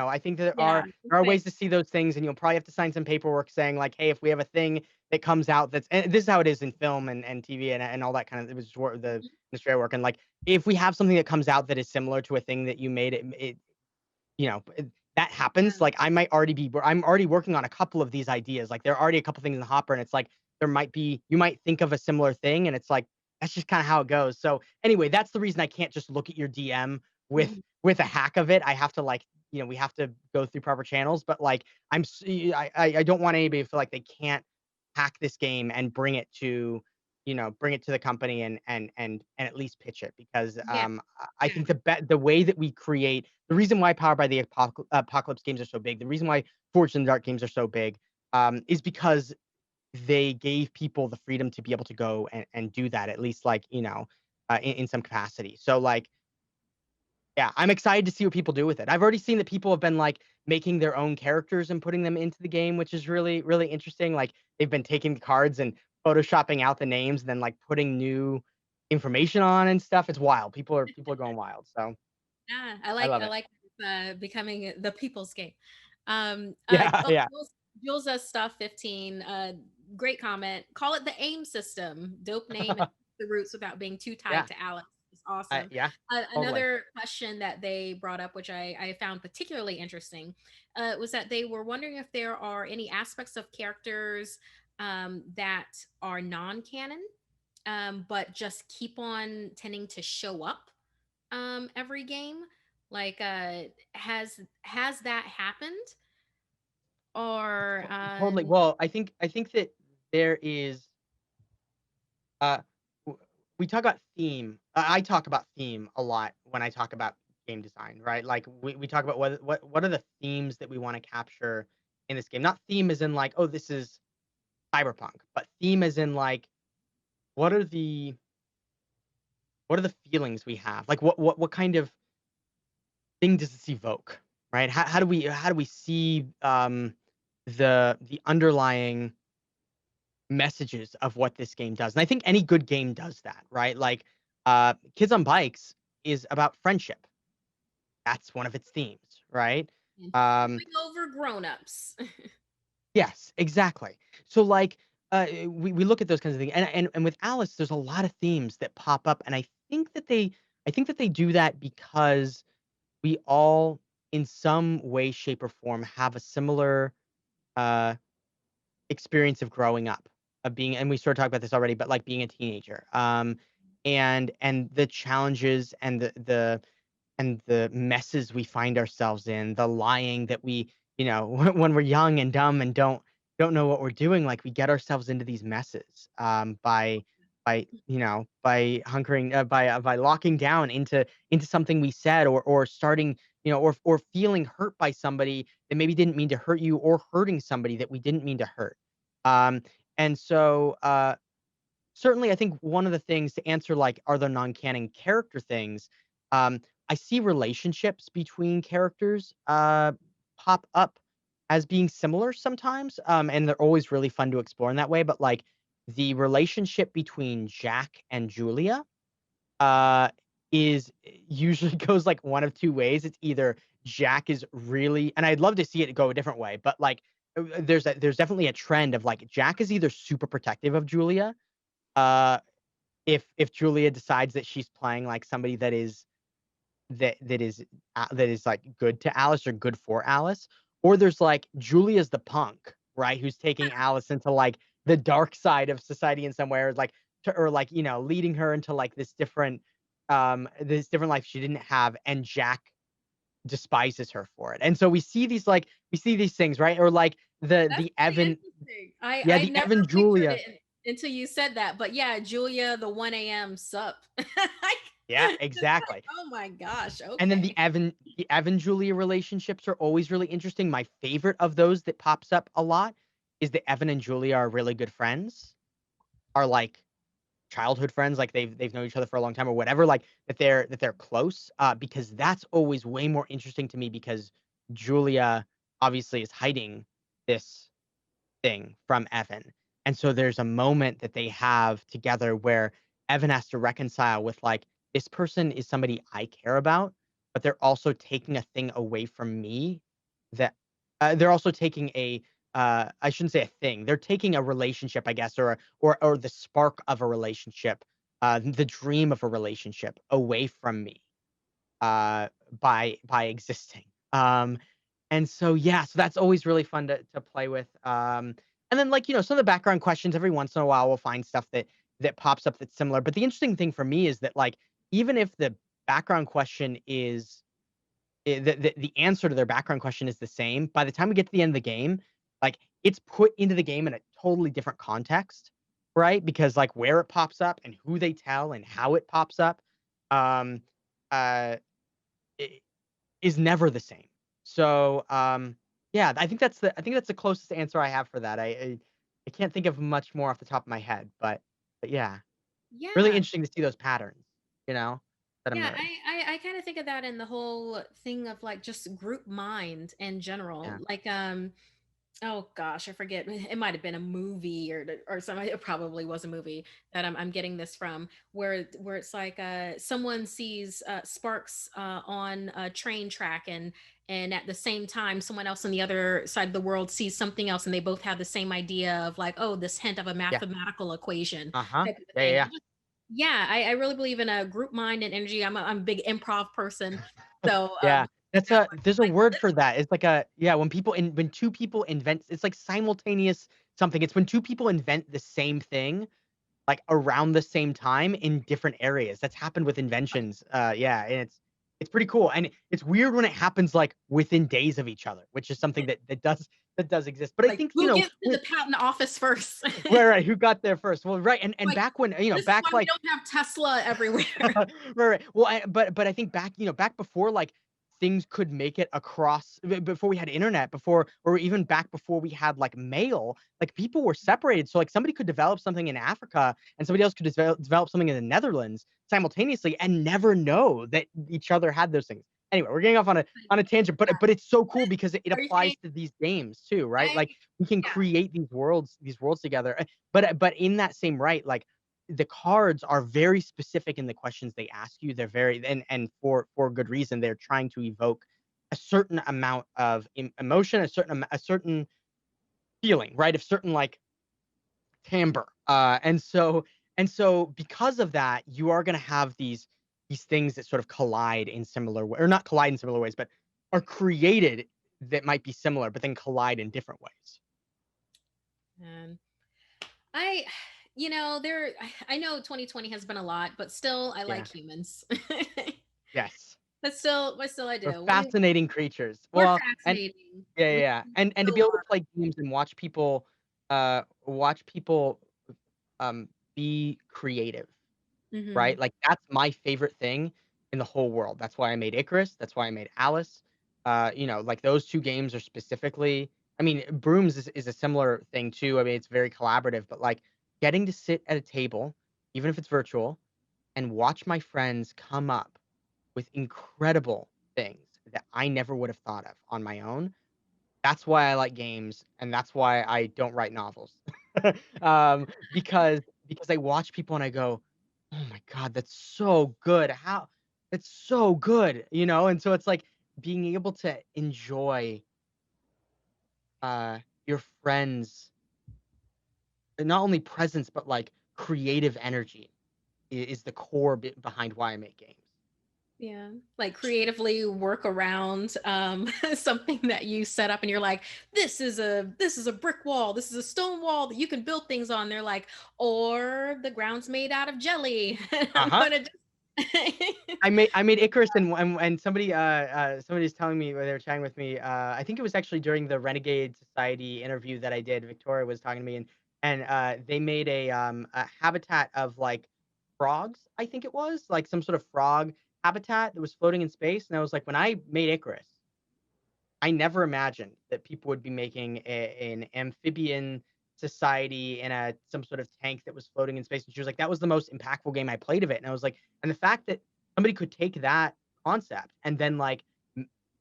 I think that Yeah, there are ways to see those things, and you'll probably have to sign some paperwork saying like, hey, if we have a thing that comes out and this is how it is in film and TV and all that kind of, it was the industry I work in. Like if we have something that comes out that is similar to a thing that you made, that happens. Like I'm already working on a couple of these ideas. Like there are already a couple things in the hopper, and it's like you might think of a similar thing, and it's like that's just kind of how it goes. So anyway, that's the reason I can't just look at your DM with a hack of it. I have to we have to go through proper channels. But like I don't want anybody to feel like they can't hack this game and bring it to bring it to the company and at least pitch it, because Yeah. I Yeah. think the way that we create, the reason why Powered by the Apocalypse games are so big, the reason why Forged in the Dark games are so big, is because they gave people the freedom to be able to go and do that, at least like, in some capacity. So like, yeah, I'm excited to see what people do with it. I've already seen that people have been like making their own characters and putting them into the game, which is really, really interesting. Like they've been taking the cards and photoshopping out the names and then like putting new information on and stuff. It's wild. People are going wild. So Yeah, I love I it. like becoming the people's game. Yeah, yeah. Jules stuff 15. Great comment. Call it the AIM system. Dope name and the roots without being too Yeah. tied to Alex. It's awesome. Yeah. Totally. Another question that they brought up, which I found particularly interesting, was that they were wondering if there are any aspects of characters that are non-canon, but just keep on tending to show up every game. Like, has that happened? Or Totally. Well, I think that there is uh we talk about theme. I talk about theme a lot when I talk about game design, right? Like we talk about what are the themes that we want to capture in this game. Not theme as in like, oh, this is cyberpunk, but theme as in like, what are the what are the feelings we have? Like what kind of thing does this evoke? Right? How do we see the underlying messages of what this game does? And I think any good game does that, right? Like Kids on Bikes is about friendship. That's one of its themes, right? and Um, flipping over grown-ups. yes, exactly. So like we look at those kinds of things, and with Alice, there's a lot of themes that pop up, and I think that they do that because we all, in some way, shape, or form, have a similar uh experience of growing up, of being, and we sort of talked about this already, but like being a teenager, and the challenges and the messes we find ourselves in, the lying that we, when we're young and dumb and don't know what we're doing, like we get ourselves into these messes by hunkering by locking down into something we said, or starting, or feeling hurt by somebody that maybe didn't mean to hurt you, or hurting somebody that we didn't mean to hurt. Um, and so certainly I think one of the things to answer, like, are there non-canon character things? Um, I see relationships between characters pop up as being similar sometimes, and they're always really fun to explore in that way. But like the relationship between Jack and Julia uh, is usually goes like one of two ways. It's either Jack is really, and I'd love to see it go a different way, but like there's definitely a trend of like Jack is either super protective of Julia, uh, if Julia decides that she's playing like somebody that is like good to Alice or good for Alice, or there's like Julia's the punk, right? Who's taking Alice into like the dark side of society in some way, or like or like leading her into like this different life she didn't have, and Jack despises her for it. And so we see these things, right? Or like the That's the pretty Evan, interesting. yeah, I the never Evan pictured Julia. it until you said that. But yeah, Julia, the 1 a.m. sup. Yeah, Just like, exactly. oh my gosh. And then Okay. the Evan Julia relationships are always really interesting. My favorite of those that pops up a lot is that Evan and Julia are really good friends, are like childhood friends, like they've known each other for a long time or whatever, like that they're close. Because that's always way more interesting to me, because Julia obviously is hiding this thing from Evan. And so there's a moment that they have together where Evan has to reconcile with like, this person is somebody I care about, but they're also taking a thing away from me that they're also taking I shouldn't say a thing. They're taking a relationship, I guess, or the spark of a relationship, the dream of a relationship away from me uh by existing. And so yeah, so that's always really fun to play with. And then like, some of the background questions every once in a while we'll find stuff that pops up that's similar. But the interesting thing for me is that like, even if the background question is the answer to their background question is the same, by the time we get to the end of the game, like it's put into the game in a totally different context. right? Because like where it pops up and who they tell and how it pops up, um, uh, i- is never the same. So, yeah, I think that's the closest answer I have for that. I can't think of much more off the top of my head, but yeah, really Yeah. interesting to see those patterns, you know, that Yeah, emerge. I kind of think of that in the whole thing of like just group mind in general. Yeah, Like oh gosh, I forget. It might have been a movie or something. It probably was a movie that I'm getting this from, where it's like someone sees sparks on a train track, and at the same time someone else on the other side of the world sees something else, and they both have the same idea of like, oh, this hint of a yeah, mathematical equation uh-huh, type of yeah, thing. yeah. Yeah, I really believe in a group mind and energy. I'm a big improv person, so Yeah, that's that a one, there's a like, well, word this for that. It's like a yeah, when two people invent it's like simultaneous something. It's when two people invent the same thing, like, around the same time in different areas. That's happened with inventions. Yeah, and it's pretty cool, and it's weird when it happens, like, within days of each other, which is something that does exist. But I like think, who gets to the patent office first? right, right, who got there first? Well, right, and Like, back when, this is why back, we like, don't have Tesla everywhere. right, right. Well, but I think back, back before like things could make it across before we had internet, before or even back before we had like mail, like people were separated. So like somebody could develop something in Africa and somebody else could develop something in the Netherlands simultaneously and never know that each other had those things. Anyway, we're getting off on a tangent, but it's so cool because it Are you saying applies to these games too, right? I Like we can yeah. create these worlds together. But in that same right, like the cards are very specific in the questions they ask you. They're very and for good reason. They're trying to evoke a certain amount of emotion, a certain feeling, right? Of certain like timbre. And so because of that, you are going to have these things that sort of collide in similar or not collide in similar ways, but are created that might be similar, but then collide in different ways. And I there I know 2020 has been a lot, but still I Yeah. like humans. Yes. But still I We're do. fascinating creatures. We're Well, and fascinating. yeah, yeah, We yeah. And to still be able to are. play games and watch people be creative, right? Mhm. Like that's my favorite thing in the whole world. That's why I made Icarus. That's why I made Alice. Like those two games are specifically. I mean, Brooms is a similar thing too. I mean, it's very collaborative, but like getting to sit at a table, even if it's virtual, and watch my friends come up with incredible things that I never would have thought of on my own. That's why I like games, and that's why I don't write novels. Because I watch people and I go, "Oh my god, that's so good. How it's so good," And so it's like being able to enjoy your friends' not only presence but like creative energy is the core bit behind why I make games. Yeah. Like creatively work around something that you set up, and you're like, this is a brick wall, this is a stone wall that you can build things on. They're like, or the ground's made out of jelly. I'm Uh-huh. gonna just I made Icarus and somebody's telling me when they were chatting with me. I think it was actually during the Renegade Society interview that I did. Victoria was talking to me and they made a habitat of like frogs. I think it was like some sort of frog habitat that was floating in space. And I was like, when I made Icarus, I never imagined that people would be making an amphibian society in a some sort of tank that was floating in space. And she was like, "That was the most impactful game I played of it." And I was like, and the fact that somebody could take that concept and then like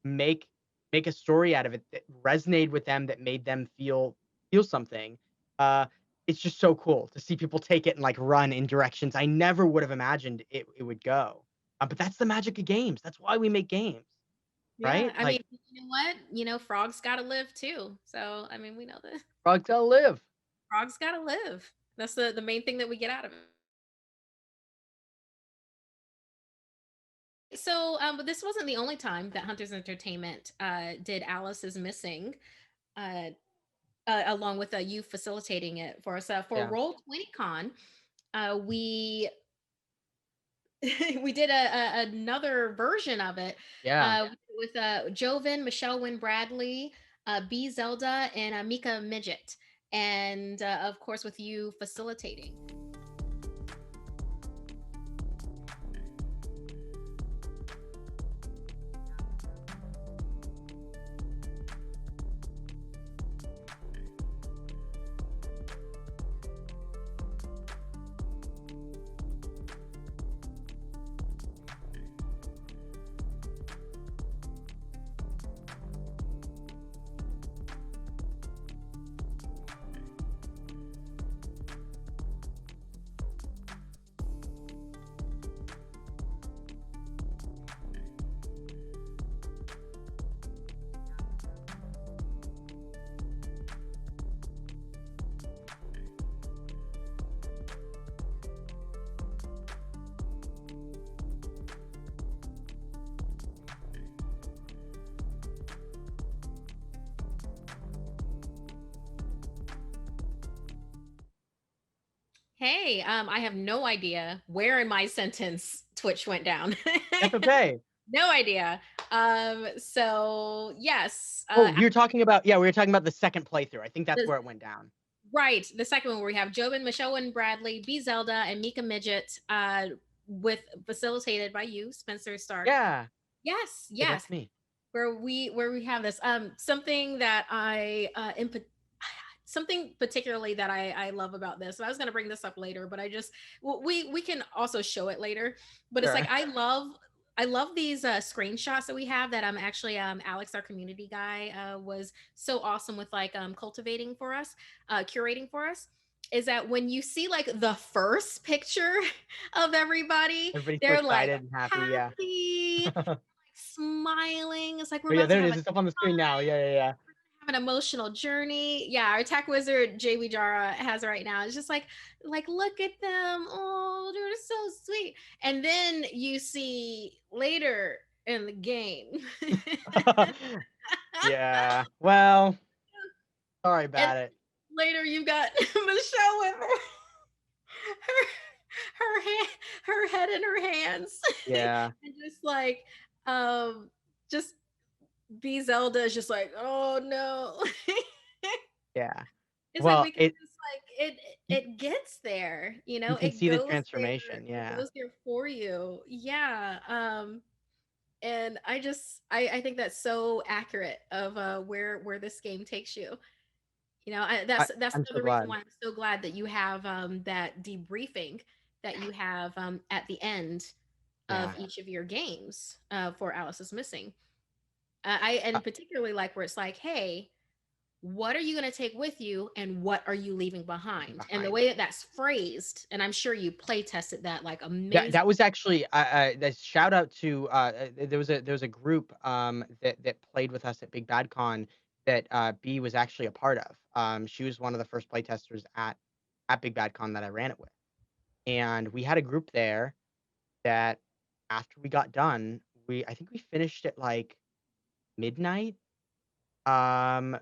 make make a story out of it that resonated with them, that made them feel something. Uh, it's just so cool to see people take it and like run in directions I never would have imagined it would go. But that's the magic of games. That's why we make games, Yeah, right? I mean, Like you know what? Frogs gotta live too. So I mean, we know that frogs gotta live. frogs gotta live. That's the main thing that we get out of it. So, but this wasn't the only time that Hunters Entertainment did Alice is Missing, uh, along with you facilitating it for us. For Yeah. Roll 20 Con, we we did another version of it Yeah. with Joven, Michelle Wynn Bradley, B Zelda, and Mika Midget. and of course with you facilitating. Hey, I have no idea where in my sentence Twitch went down. That's okay. No idea. So yes, Oh, you're talking about we were talking about the second playthrough. I think that's the- where it went down. right. The second one where we have Jobin, Michelle and Bradley, B Zelda, and Mika Midget, with facilitated by you, Spencer Stark. Yeah. Yes, Yeah, yes. that's me. Where we have this something that I something particularly that I love about this. And I was going to bring this up later, but I just we can also show it later. But it's Sure. like I love these screenshots that we have that actually Alex, our community guy, was so awesome with like cultivating for us, curating for us. Is that when you see like the first picture of everybody, Everybody's so they're like excited and happy. Yeah. happy, smiling. It's like we're Oh, yeah, about to there it have is. a It's up on the screen now. Yeah. have an emotional journey. Yeah, our tech wizard JB Jara has right now. It's just like look at them. Oh, they're so sweet. And then you see later in the game. Yeah. Well, sorry And about it. later you got Michelle with her head in her hands. Yeah. And just like just B Zelda is just like, oh no. Yeah. It's like Well, because it's like it gets there, you can it see the goes there. transformation. It Yeah. goes there for you. Yeah. And I think that's so accurate of where this game takes you. That's I'm so another reason glad. why I'm so glad that you have that debriefing that you have at the end of Yeah. each of your games for Alice is Missing. I Uh, and particularly like where it's like, hey, what are you going to take with you and what are you leaving behind? And the way that that's phrased, and I'm sure you play tested that like amazing. That was actually the shout out to there was a group that played with us at Big Bad Con that B was actually a part of. She was one of the first playtesters at Big Bad Con that I ran it with. And we had a group there that after we got done, I think we finished at like midnight.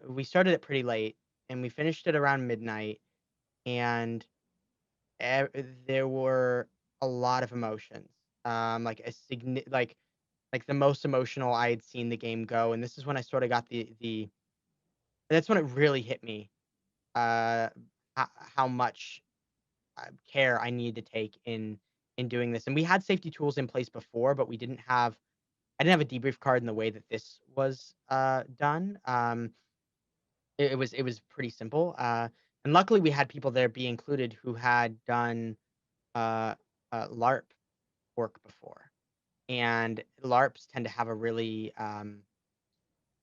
We started it pretty late and we finished it around midnight, and there were a lot of emotions. Like like the most emotional I had seen the game go, and this is when I sort of got the that's when it really hit me. Uh, how much care I need to take in doing this. And we had safety tools in place before, but I didn't have a debrief card in the way that this was done. It was pretty simple. And luckily we had people there be included who had done uh, LARP work before, and LARPs tend to have a really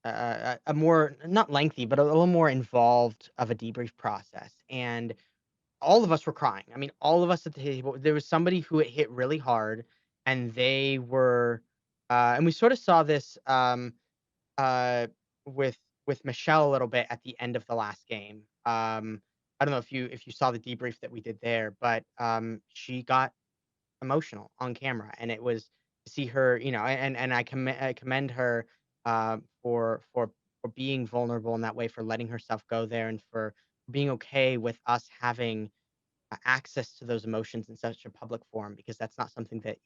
a more not lengthy, but a little more involved of a debrief process. And all of us were crying. I mean, all of us at the table. There was somebody who it hit really hard, and they were, and we sort of saw this uh, with Michelle a little bit at the end of the last game. I don't know if you saw the debrief that we did there, but she got emotional on camera, and it was to see her, and I commend her for being vulnerable in that way, for letting herself go there, and for being okay with us having access to those emotions in such a public forum, because that's not something that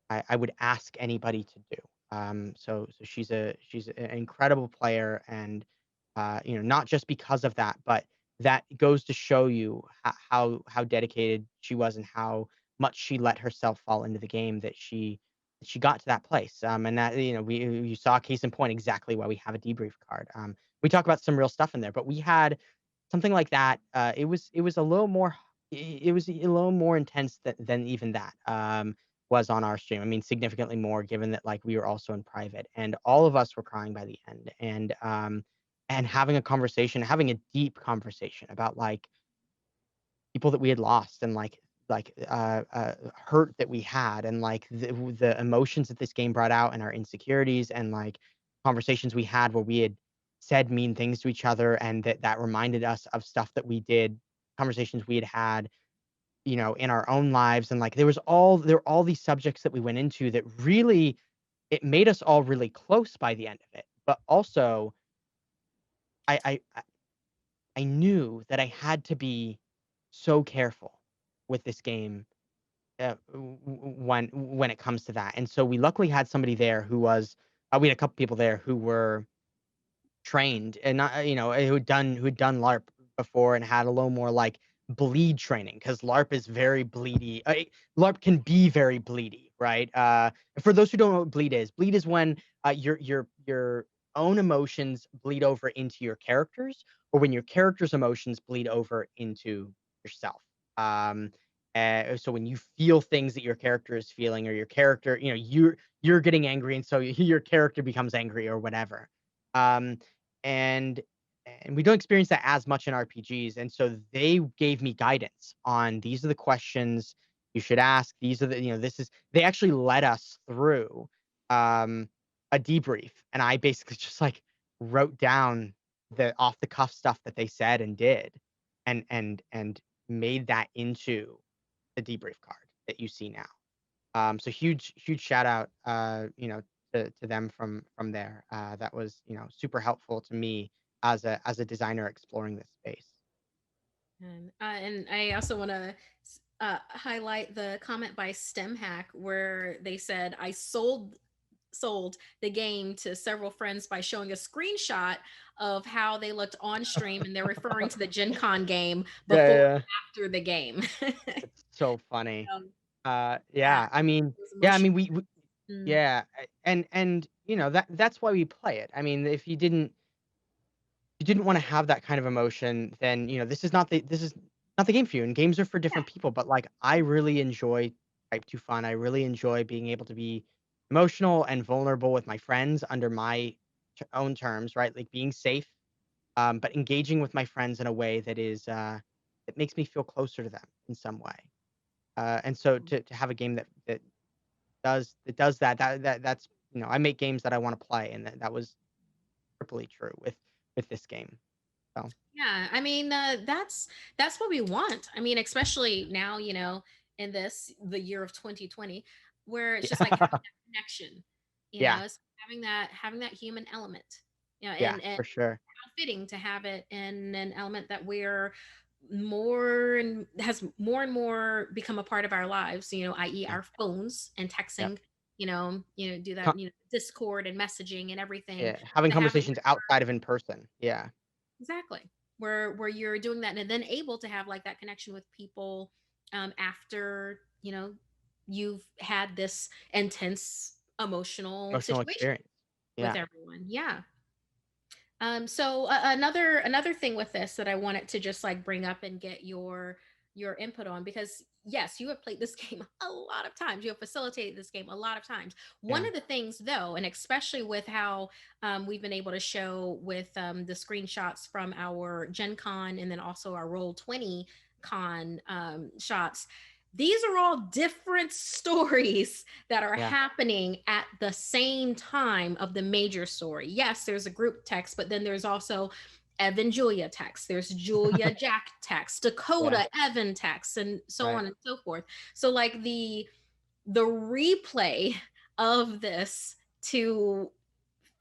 I would ask anybody to do. So she's an incredible player, and not just because of that, but that goes to show you how dedicated she was and how much she let herself fall into the game that she got to that place. And that, you saw case in point exactly why we have a debrief card. We talk about some real stuff in there, but we had something like that. It was a little more it was a little more intense than even that was on our stream. I mean, significantly more, given that like we were also in private, and all of us were crying by the end, and having a conversation, having a deep conversation about like people that we had lost, and hurt that we had, and like the emotions that this game brought out, and our insecurities, and like conversations we had where we had said mean things to each other, and that reminded us of stuff that we did, conversations we had had, in our own lives. And like there were all these subjects that we went into that really, it made us all really close by the end of it. But also I I knew that I had to be so careful with this game, when it comes to that. And so we luckily had somebody there who was we had a couple people there who were trained, and not, who'd done LARP before and had a little more like bleed training, because LARP is very bleedy. LARP can be very bleedy, right? For those who don't know what bleed is when your own emotions bleed over into your characters, or when your character's emotions bleed over into yourself. Um, so when you feel things that your character is feeling, or your character, you're getting angry, and so your character becomes angry or whatever. Um, and and we don't experience that as much in RPGs. And so they gave me guidance on, these are the questions you should ask. These are this is, they actually led us through um, a debrief, and I basically just like wrote down the off the cuff stuff that they said and did, and made that into the debrief card that you see now. So huge shout out, to them from there. That was, super helpful to me as a designer exploring this space. And I also want to highlight the comment by StemHack where they said, I sold the game to several friends by showing a screenshot of how they looked on stream, and they're referring to the Gen Con game before and after the game. It's so funny. Yeah, I mean, it was yeah, I mean, emotional. we Mm, yeah, and that's why we play it. I mean, if you didn't want to have that kind of emotion, then this is not the game for you. And games are for yeah. different people. But like, I really enjoy Type 2 fun. I really enjoy being able to be emotional and vulnerable with my friends under my own terms, right? Like being safe, but engaging with my friends in a way that is that makes me feel closer to them in some way. And so to have a game that does that's, I make games that I want to play, and that was triply true with this game. So Yeah, I mean, that's what we want. I mean, especially now, in the year of 2020, where it's just like yeah, having that connection, yeah, it's having that human element, yeah, and for sure. how fitting to have it in an element that we're more and has more and more become a part of our lives, i.e. Yeah, our phones and yep. texting, do that, Co- Discord and messaging and everything, yeah, having to have it. conversations outside of in person. Yeah, Exactly. Where you're doing that and then able to have like that connection with people after, you've had this intense emotional emotional situation experience. with Yeah, everyone. Yeah. So another thing with this that I wanted to just like bring up and get your input on, because yes, you have played this game a lot of times. You have facilitated this game a lot of times. One yeah, of the things though, and especially with how we've been able to show with the screenshots from our Gen Con and then also our Roll20 Con shots, these are all different stories that are yeah. happening at the same time of the major story. Yes, there's a group text, but then there's also Evan Julia text. There's Julia Jack text, Yeah, Dakota Evan text, and so right. on and so forth. So like the replay of this to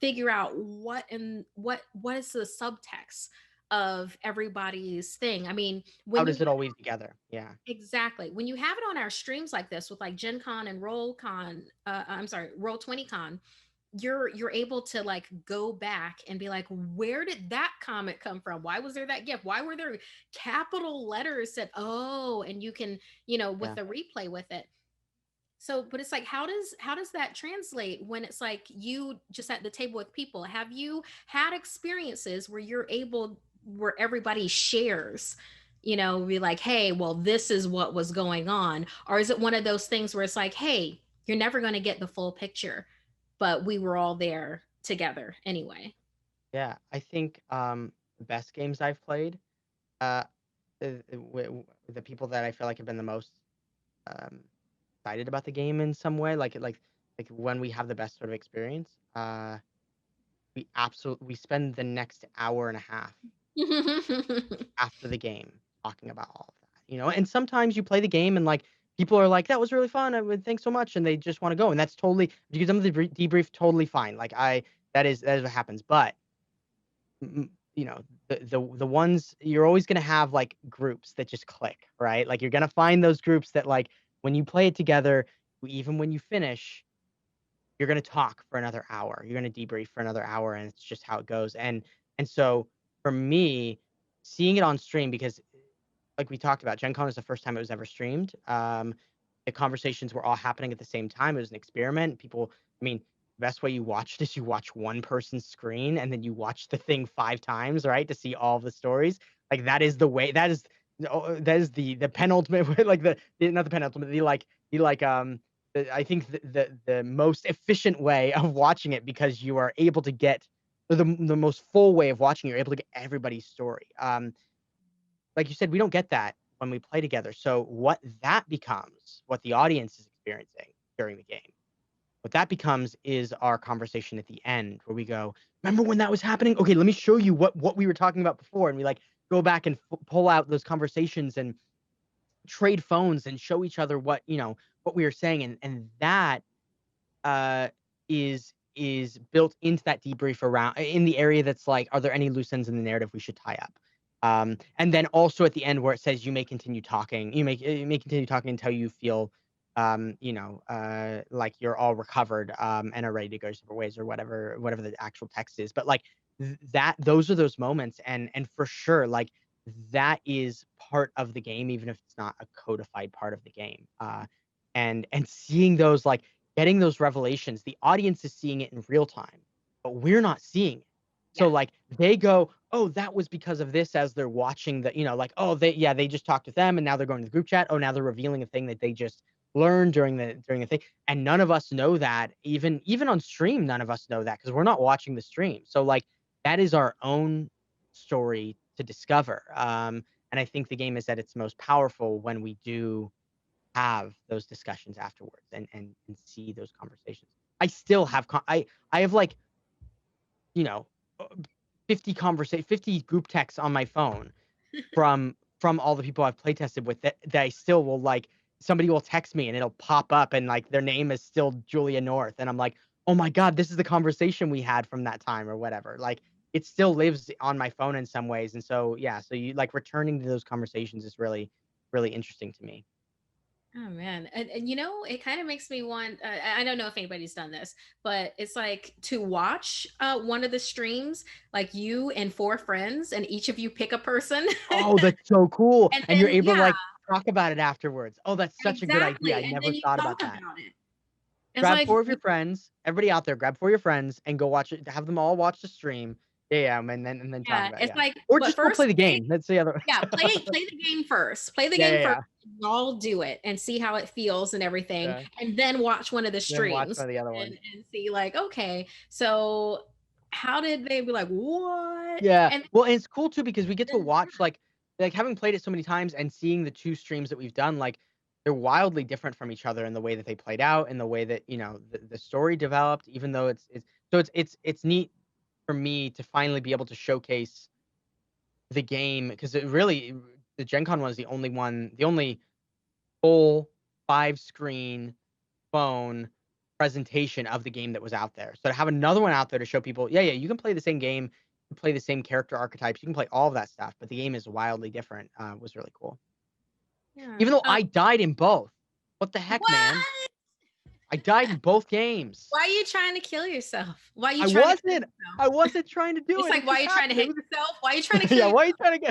figure out what is the subtext of everybody's thing. I mean, How when you does it all weave together? Yeah, exactly. When you have it on our streams like this with like Gen Con and Roll Con, I'm sorry, Roll 20 Con, you're able to like go back and be like, where did that comment come from? Why was there that gift? Why were there capital letters said? Oh, and you can, with Yeah. the replay with it. So, but it's like, how does that translate when it's like you just at the table with people? Have you had experiences where where everybody shares, be like, hey, well, this is what was going on? Or is it one of those things where it's like, hey, you're never going to get the full picture, but we were all there together anyway? Yeah, I think the best games I've played, uh, the people that I feel like have been the most um, excited about the game in some way, like when we have the best sort of experience, we spend the next hour and a half after the game talking about all of that. And sometimes you play the game and like people are like, that was really fun. I would thanks so much, and they just want to go, and that's totally, if you give them the debrief, totally fine. Like that is what happens, but the ones you're always going to have like groups that just click, right? Like you're going to find those groups that like when you play it together, even when you finish, you're going to talk for another hour. You're going to debrief for another hour, and it's just how it goes. And so for me, seeing it on stream, because like we talked about, Gen Con is the first time it was ever streamed. The conversations were all happening at the same time. It was an experiment. People, I mean, the best way you watch this, you watch one person's screen and then you watch the thing 5 times, right, to see all the stories. Like that is the way. That is the penultimate way, like not the penultimate, I think the most efficient way of watching it, because you are able to get the most full way of watching. You're able to get everybody's story. Like you said, we don't get that when we play together. So what that becomes, what the audience is experiencing during the game, what that becomes is our conversation at the end, where we go, remember when that was happening? Okay, let me show you what we were talking about before. And we like go back and pull out those conversations and trade phones and show each other what we were saying. And that is built into that debrief around in the area that's like, are there any loose ends in the narrative we should tie up? And then also at the end where it says you may continue talking, you may continue talking until you feel like you're all recovered and are ready to go separate ways, or whatever the actual text is. But like those are those moments, and for sure, like that is part of the game, even if it's not a codified part of the game. And seeing those, like getting those revelations, the audience is seeing it in real time, but we're not seeing it. So like they go, oh, that was because of this, as they're watching the, like, oh, they just talked with them and now they're going to the group chat. Oh, now they're revealing a thing that they just learned during the thing. And none of us know that, even on stream, none of us know that because we're not watching the stream. So like that is our own story to discover. And I think the game is at its most powerful when we do have those discussions afterwards and see those conversations. I still have I have like 50 group texts on my phone from all the people I've play tested with that I still will, like, somebody will text me and it'll pop up and like their name is still Julia North, and I'm like, oh my god, this is the conversation we had from that time or whatever. Like it still lives on my phone in some ways. And so so you like returning to those conversations is really, really interesting to me. Oh man, and it kind of makes me want. I don't know if anybody's done this, but it's like to watch one of the streams, like you and 4 friends, and each of you pick a person. Oh, that's so cool! And And you're then, able to like talk about it afterwards. Oh, that's such a good idea. I and never then you thought talk about that. it. It's Grab like 4 of your friends. Everybody out there, grab 4 of your friends and go watch it. Have them all watch the stream. Yeah, and then talk about it. it's like, Or but just go first play the game. That's the other. play the game first. Play the game first. Y'all do it and see how it feels and everything, and then watch one of the streams. Then watch one of the other ones and see, like, okay, so how did they be like, what? Yeah. And well, and it's cool too because we get to watch like having played it so many times and seeing the 2 streams that we've done, like they're wildly different from each other in the way that they played out and the way that the story developed. Even though it's neat for me to finally be able to showcase the game, because it really, the Gen Con one is the only full 5-screen phone presentation of the game that was out there. So to have another one out there to show people, you can play the same game, you can play the same character archetypes, you can play all of that stuff, but the game is wildly different, was really cool. Even though I died in both. What the heck, man? I died in both games. Why are you trying to kill yourself? Why are you I trying to kill wasn't. yourself? I wasn't trying to do It's it. like, It why are just you trying to happened. hit yourself? Why are you trying to kill Yeah, why are you yourself? trying to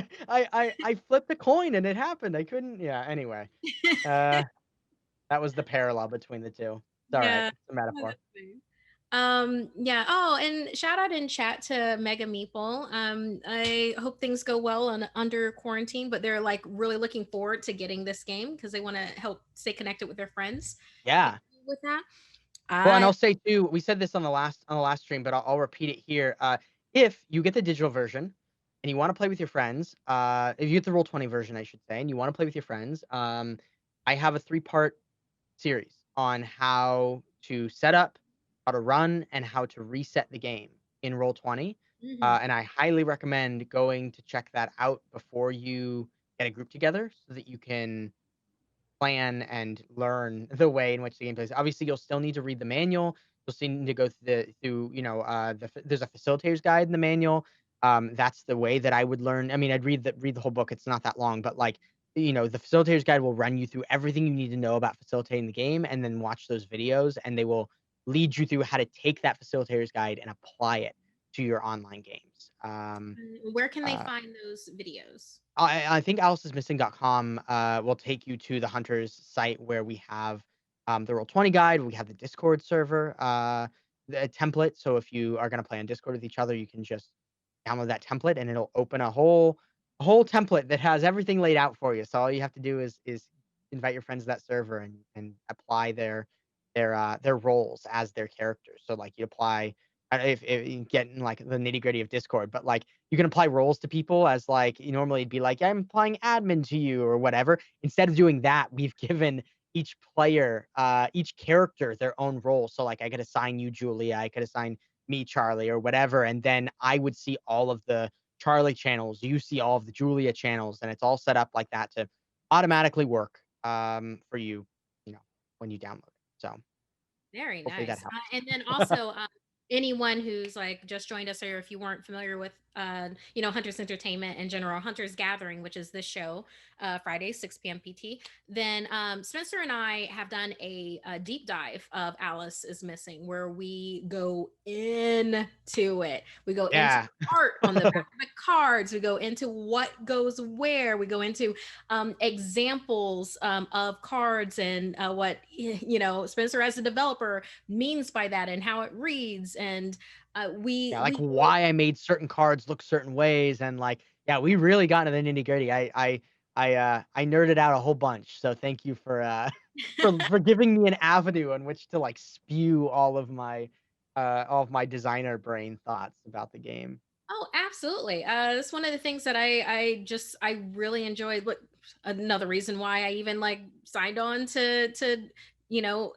get? I flipped a coin and it happened. I couldn't. Yeah. Anyway, uh, that was the parallel between the two. It's all right. Yeah. It's a metaphor. Yeah. Oh, and shout out in chat to Mega Meeple. I hope things go well under quarantine, but they're like really looking forward to getting this game because they want to help stay connected with their friends. Yeah. With that. Well, and I'll say too, we said this on the last stream, but I'll repeat it here. If you get the digital version and you want to play with your friends, if you get the Roll20 version, I should say, and you want to play with your friends, I have a 3-part series on how to set up, how to run, and how to reset the game in Roll20. And I highly recommend going to check that out before you get a group together so that you can plan and learn the way in which the game plays. Obviously, you'll still need to read the manual. You'll still need to go through there's a facilitator's guide in the manual. That's the way that I would learn. I mean, I'd read the whole book. It's not that long, but like, the facilitator's guide will run you through everything you need to know about facilitating the game, and then watch those videos, and they will lead you through how to take that facilitator's guide and apply it to your online games. Where can they find those videos? I think alicesmissing.com will take you to the Hunters site where we have the Roll20 guide. We have the Discord server the template. So if you are going to play on Discord with each other, you can just download that template and it'll open a whole template that has everything laid out for you. So all you have to do is invite your friends to that server and apply their roles as their characters. So like you apply if you get in like the nitty gritty of Discord, but like you can apply roles to people as like you normally it'd be like I'm applying admin to you or whatever. Instead of doing that, we've given each player, each character their own role. So like I could assign you Julia, I could assign me Charlie or whatever, and then I would see all of the Charlie channels, you see all of the Julia channels, and it's all set up like that to automatically work for you, when you download it. So very hopefully that nice. helps. And then also anyone who's like just joined us, or if you weren't familiar with Hunters Entertainment in general, Hunters Gathering, which is this show, Friday 6 p.m. PT, then Spencer and I have done a deep dive of Alice is Missing, where we go into it. We go into art on the back of the cards. We go into what goes where. We go into examples of cards and what Spencer as a developer means by that and how it reads. And why I made certain cards look certain ways, and we really got into the nitty gritty. I nerded out a whole bunch. So thank you for for giving me an avenue in which to spew all of my designer brain thoughts about the game. Oh, absolutely. That's one of the things that I really enjoyed. What another reason why I even signed on to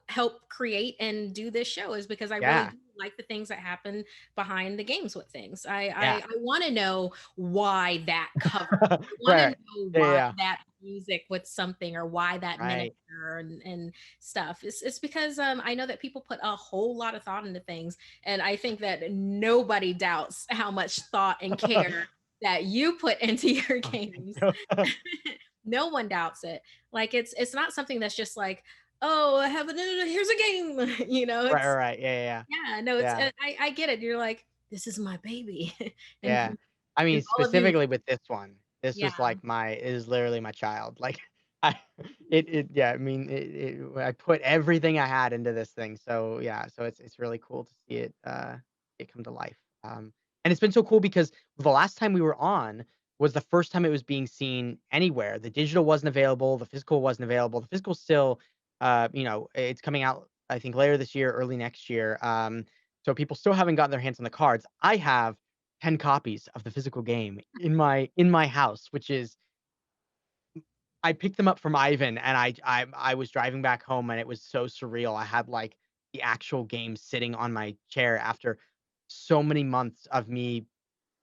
help create and do this show is because I really do like the things that happen behind the games with things. I want to know why that cover. I want to know why that music with something, or why that miniature and stuff. It's because I know that people put a whole lot of thought into things, and I think that nobody doubts how much thought and care that you put into your games. No one doubts it. It's not something that's just like, oh, here's a game, Right. Yeah. No, it's I get it. You're like, this is my baby. And I mean, specifically with this one, this was it is literally my child. I put everything I had into this thing. So so it's really cool to see it come to life. And it's been so cool because the last time we were on was the first time it was being seen anywhere. The digital wasn't available, the physical wasn't available. The physical still it's coming out I think later this year, early next year. So people still haven't gotten their hands on the cards. I have 10 copies of the physical game in my house, which is I picked them up from Ivan, and I was driving back home, and it was so surreal. I had the actual game sitting on my chair after so many months of me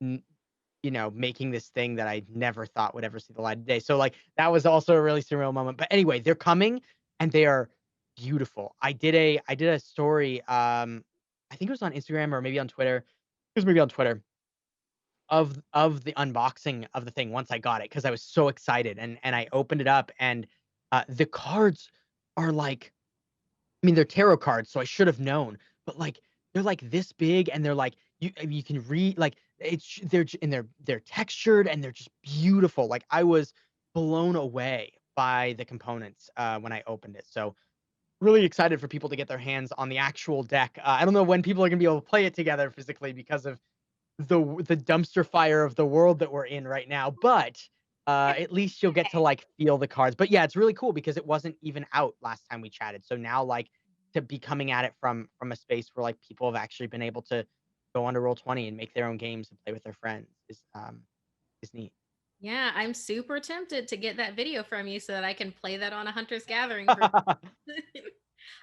making this thing that I never thought would ever see the light of day. So that was also a really surreal moment. But anyway, they're coming and they are beautiful. I did a story, I think it was on Instagram or maybe on Twitter. It was maybe on Twitter of the unboxing of the thing once I got it, because I was so excited, and I opened it up, and the cards are I mean, they're tarot cards, so I should have known, but like they're like this big, and they're like you can read like they're textured, and they're just beautiful. Like I was blown away by the components when I opened it. So really excited for people to get their hands on the actual deck. I don't know when people are gonna be able to play it together physically because of the dumpster fire of the world that we're in right now, but at least you'll get to like feel the cards. But yeah, it's really cool because it wasn't even out last time we chatted. So now like to be coming at it from a space where like people have actually been able to go onto Roll20 and make their own games and play with their friends is neat. Yeah, I'm super tempted to get that video from you so that I can play that on a Hunter's Gathering group.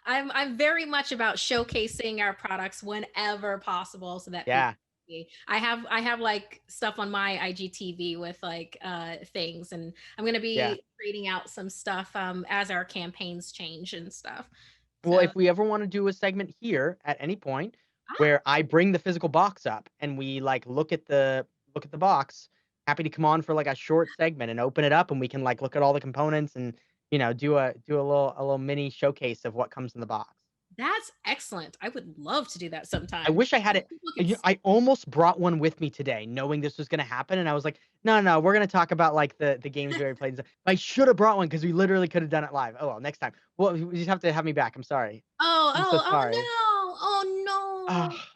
I'm very much about showcasing our products whenever possible so that people Yeah. see. I have like stuff on my IGTV with like things, and I'm gonna Yeah. be reading out some stuff as our campaigns change and stuff. Well, So if we ever want to do a segment here at any point ah, where I bring the physical box up and we like look at the box, happy to come on for like a short segment and open it up, and we can like look at all the components and do a little mini showcase of what comes in the box. that's excellent. I would love to do that I sometime. wish I had it. People can I almost brought one with me today, knowing this was gonna happen, and I was like, no, no, we're gonna talk about like the games we already played. And stuff. I should have brought one because we literally could have done it live. Oh well, next time. Well, you just have to have me back. I'm sorry. Oh, I'm so oh, sorry. oh no. Oh no. Ah,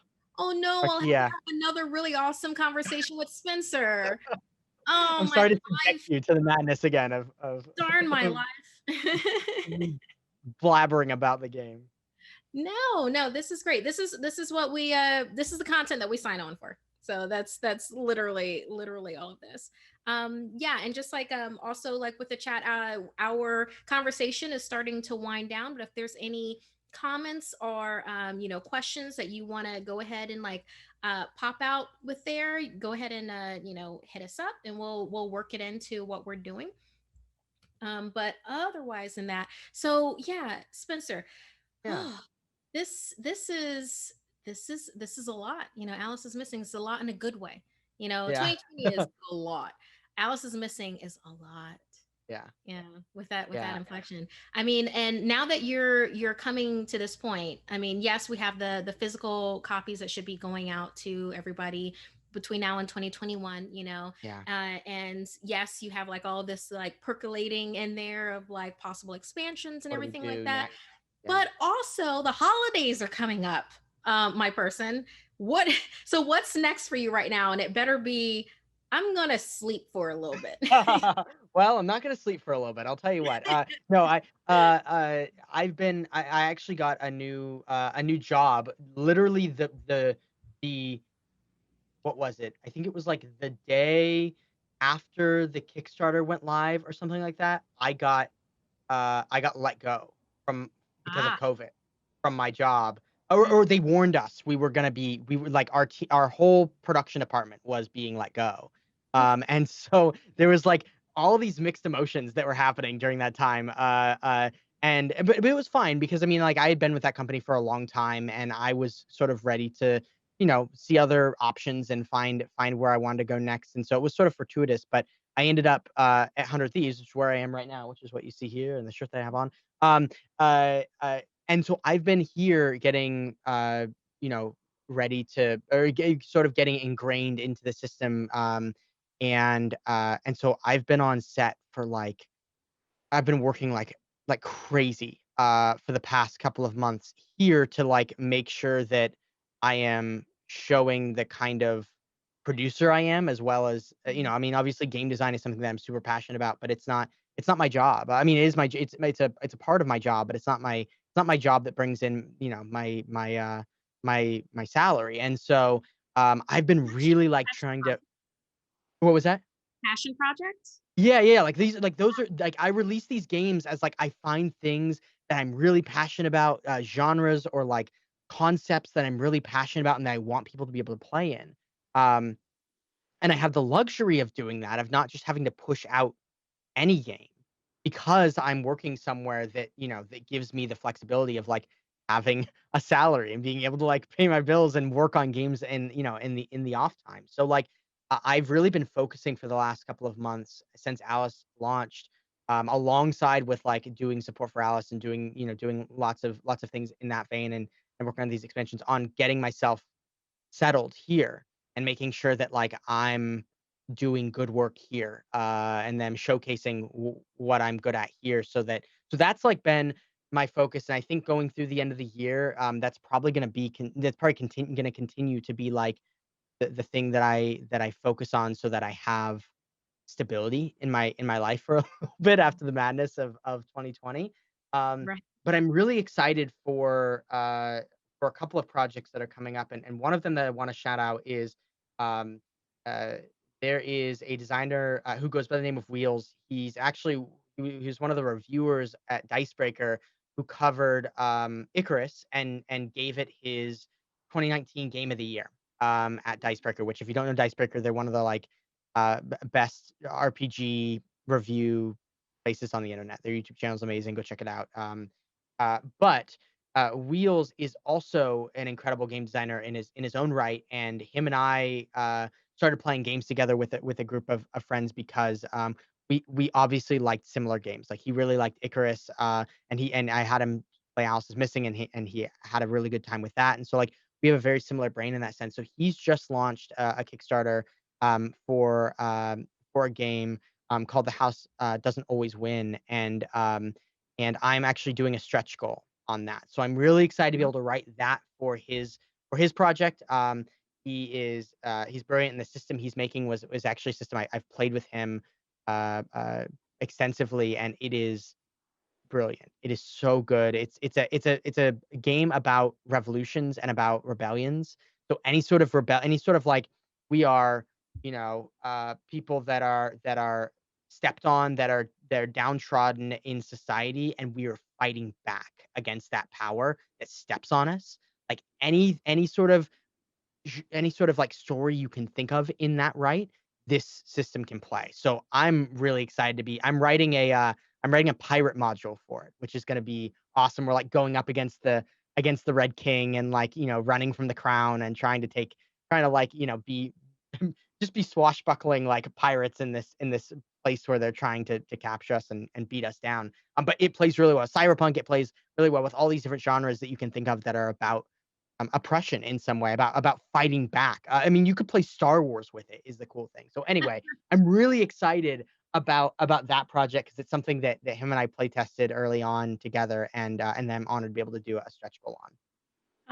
Oh no, but I'll have to yeah, have another really awesome conversation with Spencer. Oh, I'm my sorry to subject life. you to the madness again of Darn my of life. me blabbering about the game. No, no, this is great. This is what we this is the content that we sign on for. So that's literally all of this. Yeah, and just like also like with the chat, our conversation is starting to wind down, but if there's any comments or questions that you want to go ahead and like pop out with there, go ahead and hit us up, and we'll work it into what we're doing. But otherwise than that, so yeah, Spencer, Yeah. this is a lot. Alice is missing is a lot in a good way. Yeah. 2020 is a lot. Alice is missing is a lot. Yeah. Yeah, with that Yeah. inflection. I mean, and now that you're coming to this point, I mean, yes, we have the physical copies that should be going out to everybody between now and 2021, Yeah. and yes, you have like all this like percolating in there of like possible expansions and What do we everything like do that. next? Yeah. But also the holidays are coming up, my person. What so what's next for you right now? And it better be, I'm gonna sleep for a little bit. Well, I'm not gonna sleep for a little bit. I'll tell you what. No, I actually got a new job. Literally the what was it? I think it was like the day after the Kickstarter went live or something like that. I got let go from because of Ah, COVID from my job. Or they warned us we were like our whole production department was being let go. oof. And so there was like all these mixed emotions that were happening during that time. And but it was fine because I mean like I had been with that company for a long time and I was sort of ready to, see other options and find where I wanted to go next. And so it was sort of fortuitous, but I ended up at 100 Thieves, which is where I am right now, which is what you see here and the shirt that I have on. Um, uh, uh, and so I've been here getting, you know, ready to, or sort of getting ingrained into the system. And so I've been on set for like, I've been working like crazy for the past couple of months here to like make sure that I am showing the kind of producer I am as well as I mean obviously game design is something that I'm super passionate about, but it's not my job. I mean it is it's a part of my job, but it's not my job that brings in, my salary. And so I've been Passion, really like passion trying to. project. What was that? Passion projects. Yeah, yeah, like these like those are like I release these games as like I find things that I'm really passionate about, genres or like concepts that I'm really passionate about and that I want people to be able to play in. Um, and I have the luxury of doing that, of not just having to push out any game because I'm working somewhere that, that gives me the flexibility of like having a salary and being able to like pay my bills and work on games and, in the off time. So like I've really been focusing for the last couple of months since Alice launched alongside with like doing support for Alice and doing, doing lots of things in that vein, and working on these expansions on getting myself settled here and making sure that like I'm doing good work here, and then showcasing what I'm good at here, so that's like been my focus. And I think going through the end of the year, that's probably going to be that's probably going to continue to be like the thing that I focus on, so that I have stability in my life for a little bit after the madness of 2020. Um, Right. but I'm really excited for a couple of projects that are coming up, and one of them that I want to shout out is, um, uh, there is a designer, who goes by the name of Wheels. He's one of the reviewers at Dicebreaker who covered Icarus and gave it his 2019 Game of the Year, at Dicebreaker. Which, if you don't know Dicebreaker, they're one of the like best RPG review places on the internet. Their YouTube channel is amazing. Go check it out. But Wheels is also an incredible game designer in his own right, and him and I started playing games together with a group of friends because we obviously liked similar games. Like, he really liked Icarus, and I had him play Alice is Missing, and he had a really good time with that. And so like we have a very similar brain in that sense. So he's just launched a Kickstarter, for a game called The House Doesn't Always Win, and I'm actually doing a stretch goal on that. So I'm really excited to be able to write that for his project. He's brilliant, and the system he's making was actually a system I've played with him uh, uh, extensively, and it is brilliant. It is so good. It's a game about revolutions and about rebellions. So any sort of like, we are, people that are stepped on, they're downtrodden in society, and we are fighting back against that power that steps on us. Like, any sort of like story you can think of in that, right? This system can play. So I'm really excited to be. I'm writing a pirate module for it, which is going to be awesome. We're like going up against the Red King, and like, running from the crown and trying to like, be just be swashbuckling like pirates in this place where they're trying to capture us and beat us down. But it plays really well. Cyberpunk, it plays really well with all these different genres that you can think of that are about oppression in some way, about fighting back. I mean, you could play Star Wars with it, is the cool thing. So anyway, I'm really excited about that project, because it's something that him and I play tested early on together, and then I'm honored to be able to do a stretch goal on.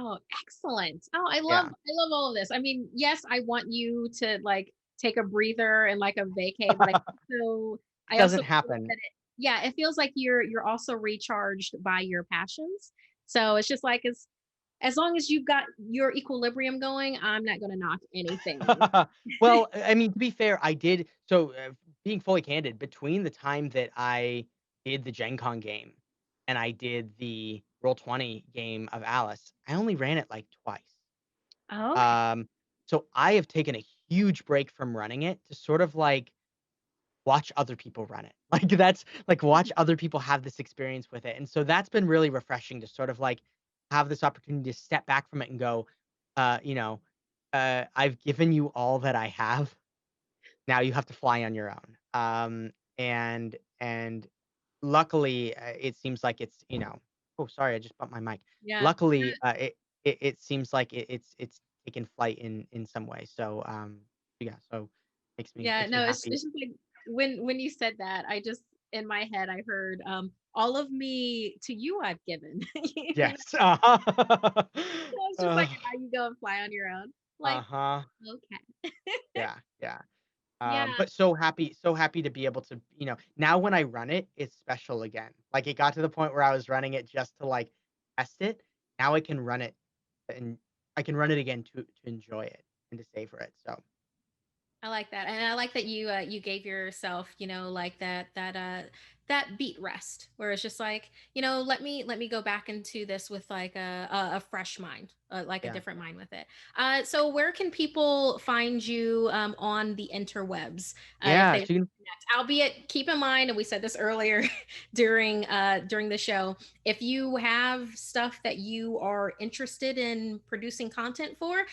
Oh, excellent. Oh, Yeah, I love all of this. I mean, yes, I want you to like take a breather and like a vacay, but it I also doesn't feel happen. that yeah, it feels like you're also recharged by your passions. So it's just like, as long as you've got your equilibrium going, I'm not going to knock anything. Well, I mean, to be fair, I did. So, being fully candid, between the time that I did the Gen Con game and I did the Roll20 game of Alice, I only ran it like twice. Okay. Um, so I have taken a huge break from running it to sort of like watch other people run it. Like, that's like, watch other people have this experience with it. And so that's been really refreshing to sort of like have this opportunity to step back from it and go, uh, you know, I've given you all that I have. Now you have to fly on your own. And luckily, it seems like oh, sorry, I just bumped my mic. Yeah. Luckily, it seems like it's taken flight in some way. So, yeah, so Yeah, makes me no, happy. it's just like when you said that, I just in my head I heard all of me to you I've given. You know, Yes. so it's just like Uh, now you go and fly on your own. Like, uh-huh. okay. Yeah, yeah. Yeah. But so happy to be able to, now when I run it, it's special again. Like, it got to the point where I was running it just to like test it. Now I can run it, and I can run it again to enjoy it and to savor it. So I like that. And I like that you gave yourself, like that beat rest where it's just like, let me go back into this with like a fresh mind. like a Yeah. different mind with it. So where can people find you on the interwebs if Yeah. they So you can, connect? Albeit, keep in mind, and we said this earlier during the show, if you have stuff that you are interested in producing content for,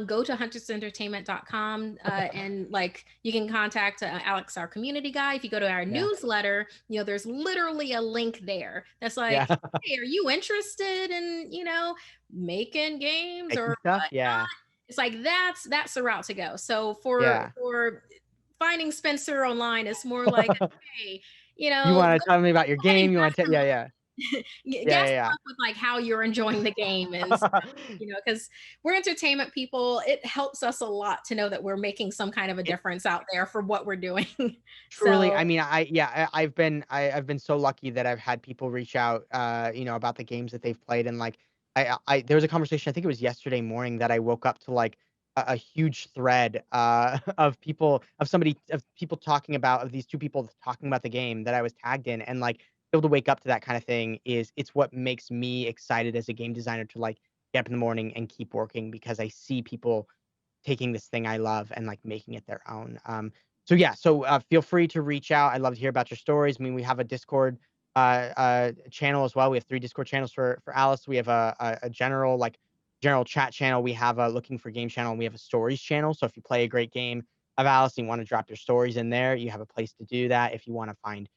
go to huntersentertainment.com and like you can contact Alex, our community guy. If you go to our Yeah. newsletter, you know, there's literally a link there that's yeah. like, hey, are you interested in, you know, making games Making or stuff. whatnot? Yeah. It's like that's the route to go. So Yeah. for finding Spencer online, it's more like, hey, you You know, want to tell me about your go ahead and game? You want to? gas Yeah. gas them Yeah. up with like how you're enjoying the game and stuff, Yeah. you know, because we're entertainment people. It helps us a lot to know that we're making some kind of a It difference out there for what we're doing. truly, So I mean, I've been so lucky that I've had people reach out, you know, about the games that they've played, and like, there was a conversation. I think it was yesterday morning that I woke up to like a huge thread, of people talking about of these two people talking about the game that I was tagged in, and like, be able to wake up to that kind of thing it's what makes me excited as a game designer to like get up in the morning and keep working because I see people taking this thing I love and like making it their own. So yeah, so feel free to reach out. I'd love to hear about your stories. I mean, we have a Discord channel as well. We have 3 Discord channels for Alice. We have a general chat channel. We have a looking for game channel, and we have a stories channel. So if you play a great game of Alice and you want to drop your stories in there, you have a place to do that. If you want to find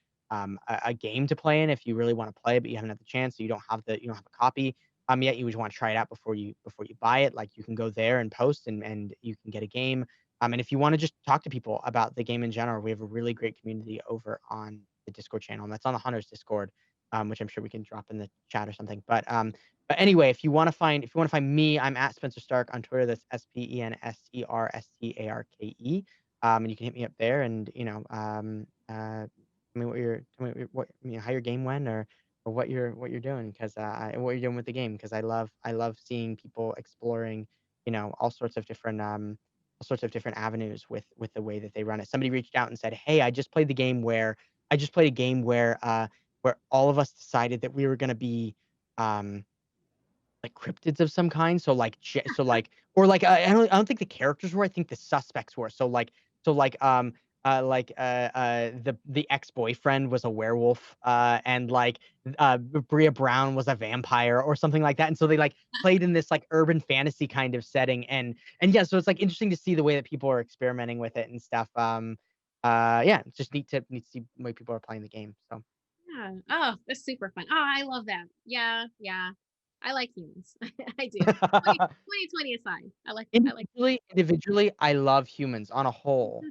a game to play in, if you really want to play it but you haven't had the chance, so you don't have a copy, yet you just want to try it out before you buy it, like you can go there and post and you can get a game. And if you want to just talk to people about the game in general, we have a really great community over on the Discord channel, and that's on the Hunters Discord, which I'm sure we can drop in the chat or something. But anyway, if you want to find me, I'm at Spencer Stark on Twitter. That's SpencerStarke. And you can hit me up there, and tell me how your game went, or what you're doing, because what you're doing with the game, because I love seeing people exploring, all sorts of different avenues with the way that they run it. Somebody reached out and said, "Hey, I just played a game where all of us decided that we were going to be um like cryptids of some kind. So like, or like, I don't think the characters were. I think the suspects were. The ex-boyfriend was a werewolf, and like, Bria Brown was a vampire or something like that. And so they like played in this like urban fantasy kind of setting, and yeah, so it's like interesting to see the way that people are experimenting with it and stuff. Yeah, it's just neat to see the way people are playing the game. So yeah. Oh, that's super fun. Oh, I love that. Yeah, yeah. I like humans. I do. 2020 aside. I like individually, I love humans on a whole.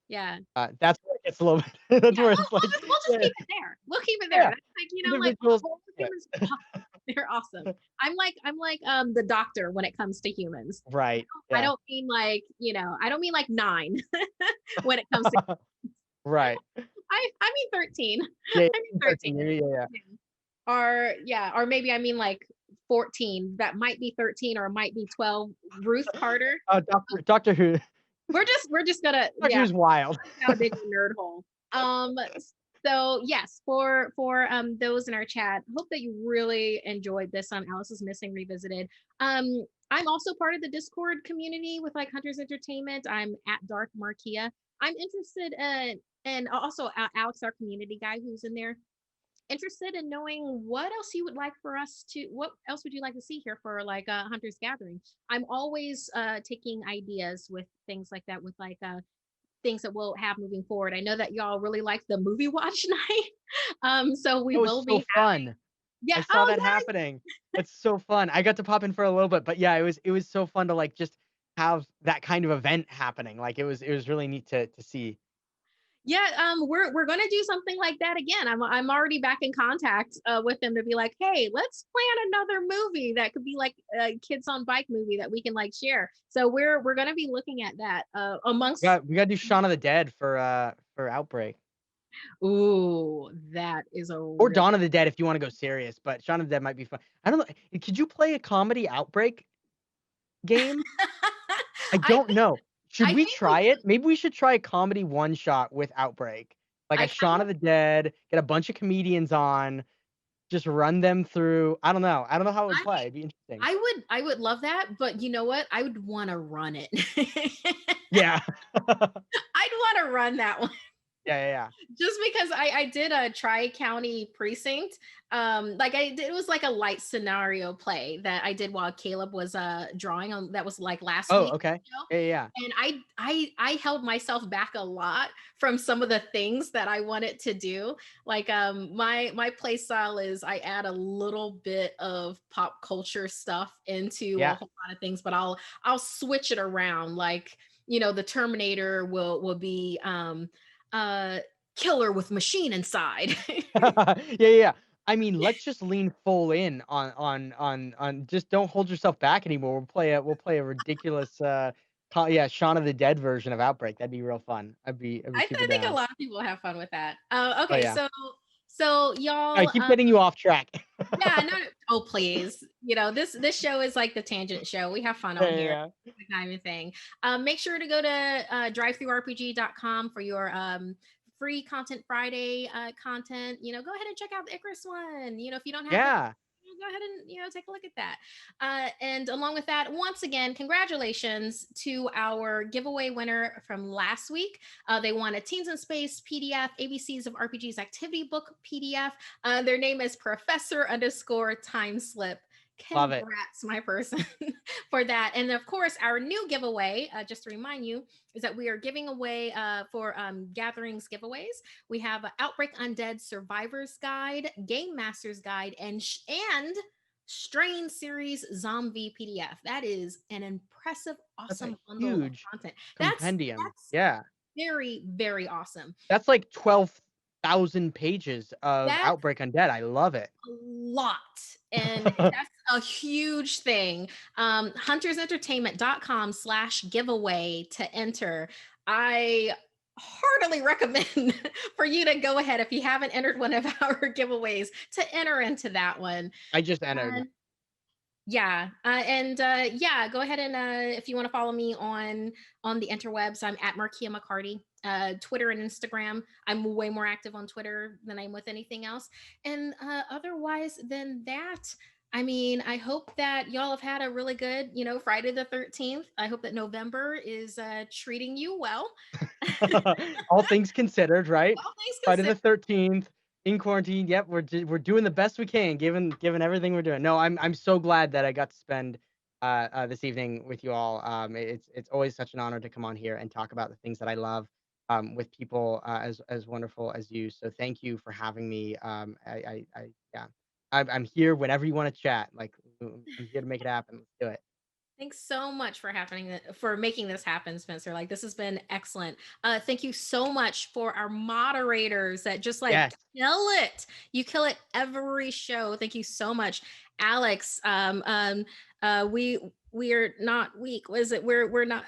yeah. That's where it gets a little bit. That's Yeah, where we'll, it's we'll like, just we'll just yeah, keep it there. We'll keep it there. yeah, That's like, you know, like individuals. all Yeah. humans, they're awesome. I'm like the doctor when it comes to humans. Right. I Yeah. don't mean like, you know, I don't mean like 9 when it comes to Right. I mean 13. Yeah. I mean 13. Yeah. Or maybe I mean like 14. That might be 13 or it might be 12. Ruth Carter. Doctor Who. We're just gonna Doctor Who's wild. got a big nerd hole. So yes, for those in our chat, hope that you really enjoyed this on Alice's Missing Revisited. I'm also part of the Discord community with like Hunters Entertainment. I'm at Dark Markia. I'm interested and also Alex, our community guy who's in there, interested in knowing what else you would like for us to, what else would you like to see here for like Hunters Gathering. I'm always taking ideas with things like that, with like things that we'll have moving forward. I know that y'all really like the movie watch night. So we will so be fun. yeah. I saw that happening. It's so fun. I got to pop in for a little bit, but yeah, it was so fun to like just have that kind of event happening. Like it was really neat to see. Yeah, we're gonna do something like that again. I'm already back in contact with them to be like, hey, let's plan another movie that could be like a kids on bike movie that we can like share. So we're gonna be looking at that amongst. We gotta do Shaun of the Dead for Outbreak. Ooh, that is a or Dawn of the Dead if you want to go serious, but Shaun of the Dead might be fun. I don't know. Could you play a comedy Outbreak game? I don't know. Should we try it? Maybe we should try a comedy one shot with Outbreak. Like a Shaun of the Dead, get a bunch of comedians on, just run them through. I don't know how it would play. It'd be interesting. I would love that, but you know what? I would want to run it. Yeah. I'd want to run that one. Yeah. Just because I did a tri-county precinct. Like it was like a light scenario play that I did while Caleb was drawing on. That was like last Oh, week. okay. Yeah. And I held myself back a lot from some of the things that I wanted to do. Like my play style is I add a little bit of pop culture stuff into a whole lot of things, but I'll switch it around. Like, the Terminator will be killer with machine inside. Yeah. I mean, let's just lean full in on just don't hold yourself back anymore. We'll play a ridiculous Shaun of the Dead version of Outbreak. That'd be real fun. I'd be I super think a down. lot of people have fun with that. Okay, yeah. so y'all, I keep getting you off track. yeah, no, oh please. This show is like the tangent show. We have fun on here. It's like not even a thing. Make sure to go to drivethroughrpg.com for your free Content Friday content. Go ahead and check out the Icarus one. If you don't have go ahead and take a look at that. And along with that, once again, congratulations to our giveaway winner from last week. They won a Teens in Space PDF, ABCs of RPGs activity book PDF. Their name is Professor_Timeslip. Love it. Congrats, my person, for that. And of course, our new giveaway, just to remind you, is that we are giving away for gatherings giveaways. We have Outbreak Undead Survivor's Guide, Game Master's Guide, and Strain Series Zombie PDF. That is an impressive, awesome bundle of content. Compendium. That's very, very awesome. That's like 12,000 pages of Outbreak Undead. I love it. A lot. And that's a huge thing. huntersentertainment.com/giveaway to enter. I heartily recommend for you to go ahead, if you haven't entered one of our giveaways, to enter into that one. I just entered. Go ahead and if you want to follow me on the interwebs, I'm at Markia McCarty. Twitter and Instagram. I'm way more active on Twitter than I'm with anything else. And otherwise than that, I mean, I hope that y'all have had a really good, Friday the 13th. I hope that November is treating you well. All things considered, right? All things Friday the 13th. In quarantine. Yep, we're doing the best we can, given everything we're doing. No, I'm so glad that I got to spend this evening with you all. It's always such an honor to come on here and talk about the things that I love with people as wonderful as you. So thank you for having me. I'm here whenever you want to chat. Like, I'm here to make it happen. Let's do it. Thanks so much for making this happen, Spencer. Like, this has been excellent. Thank you so much for our moderators that just kill it. You kill it every show. Thank you so much, Alex. We are not weak. Was it? We're not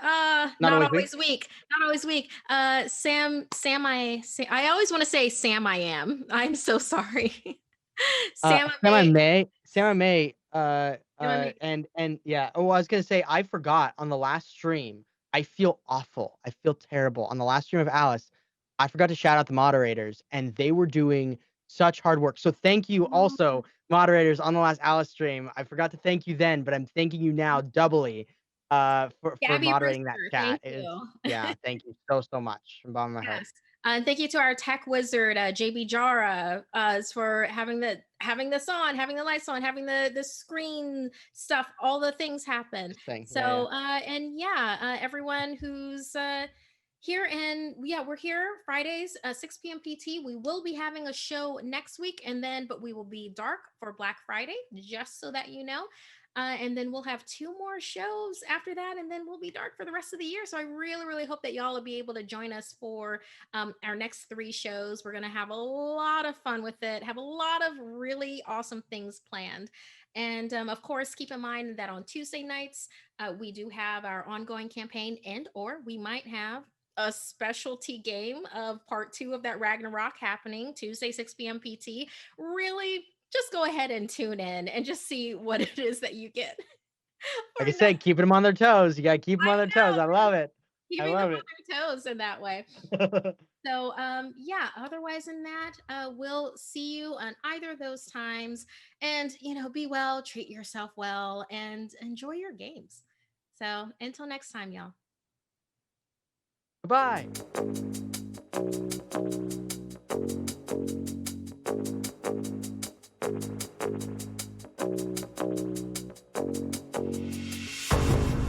always weak. Not always weak. Sam, I always want to say Sam. I am. I'm so sorry. Sam I may. And yeah. Oh, I was gonna say, I forgot on the last stream. I feel awful. I feel terrible. On the last stream of Alice, I forgot to shout out the moderators, and they were doing such hard work. So thank you also, moderators, on the last Alice stream. I forgot to thank you then, but I'm thanking you now doubly for moderating that chat. Thank you so much from the bottom of my heart. And thank you to our tech wizard, JB Jara, for having this on, having the lights on, having the screen stuff, all the things happen. Everyone who's here, and we're here Fridays, 6 p.m. PT. We will be having a show next week, but we will be dark for Black Friday, just so that you know. And then we'll have 2 more shows after that, and then we'll be dark for the rest of the year. So I really, really hope that y'all will be able to join us for our next 3 shows. We're going to have a lot of fun with it, have a lot of really awesome things planned. And of course, keep in mind that on Tuesday nights, we do have our ongoing campaign, or we might have a specialty game of part 2 of that Ragnarock happening Tuesday, 6 p.m. PT. Really, just go ahead and tune in and just see what it is that you get. Like I said, keeping them on their toes. You got to keep them on their toes. I love it. Keeping them on their toes in that way. So yeah, otherwise than that, we'll see you on either of those times. And be well, treat yourself well, and enjoy your games. So until next time, y'all. Goodbye.